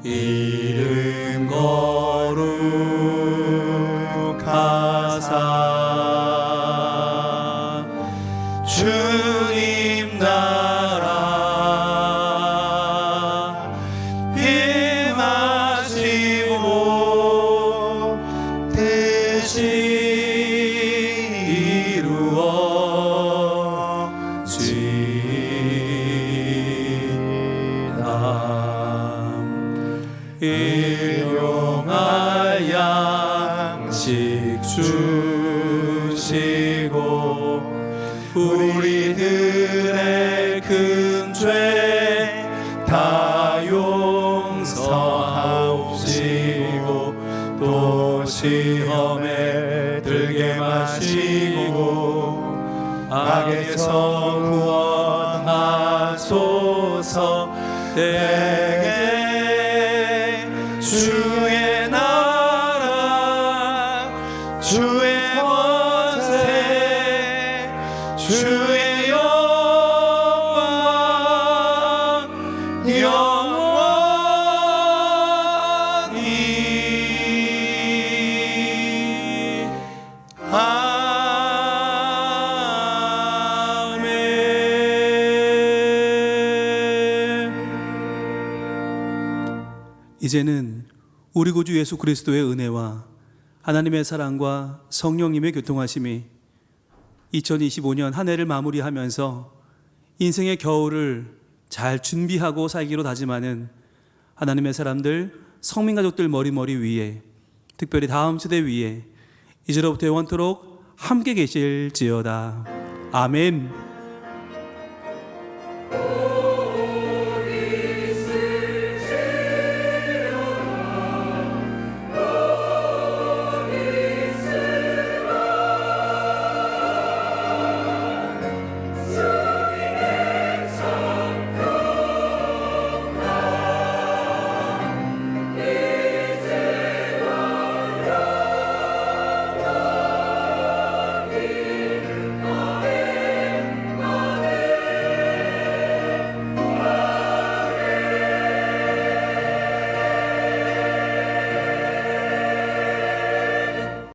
이름 거룩하사 주님 나라 임하시고 뜻이 일용할 양식 주시고 우리들의 큰 죄 다 용서하옵시고 또 시험에 들게 마시고 악에서 구원하소서. 내게 주의 나라 주의 권세 주의 영광 영원히 이제는 우리 구주 예수 그리스도의 은혜와 하나님의 사랑과 성령님의 교통하심이 2025년 한 해를 마무리하면서 인생의 겨울을 잘 준비하고 살기로 다짐하는 하나님의 사람들, 성민가족들 머리머리 위에, 특별히 다음 세대 위에 이제로부터 영원토록 함께 계실지어다. 아멘.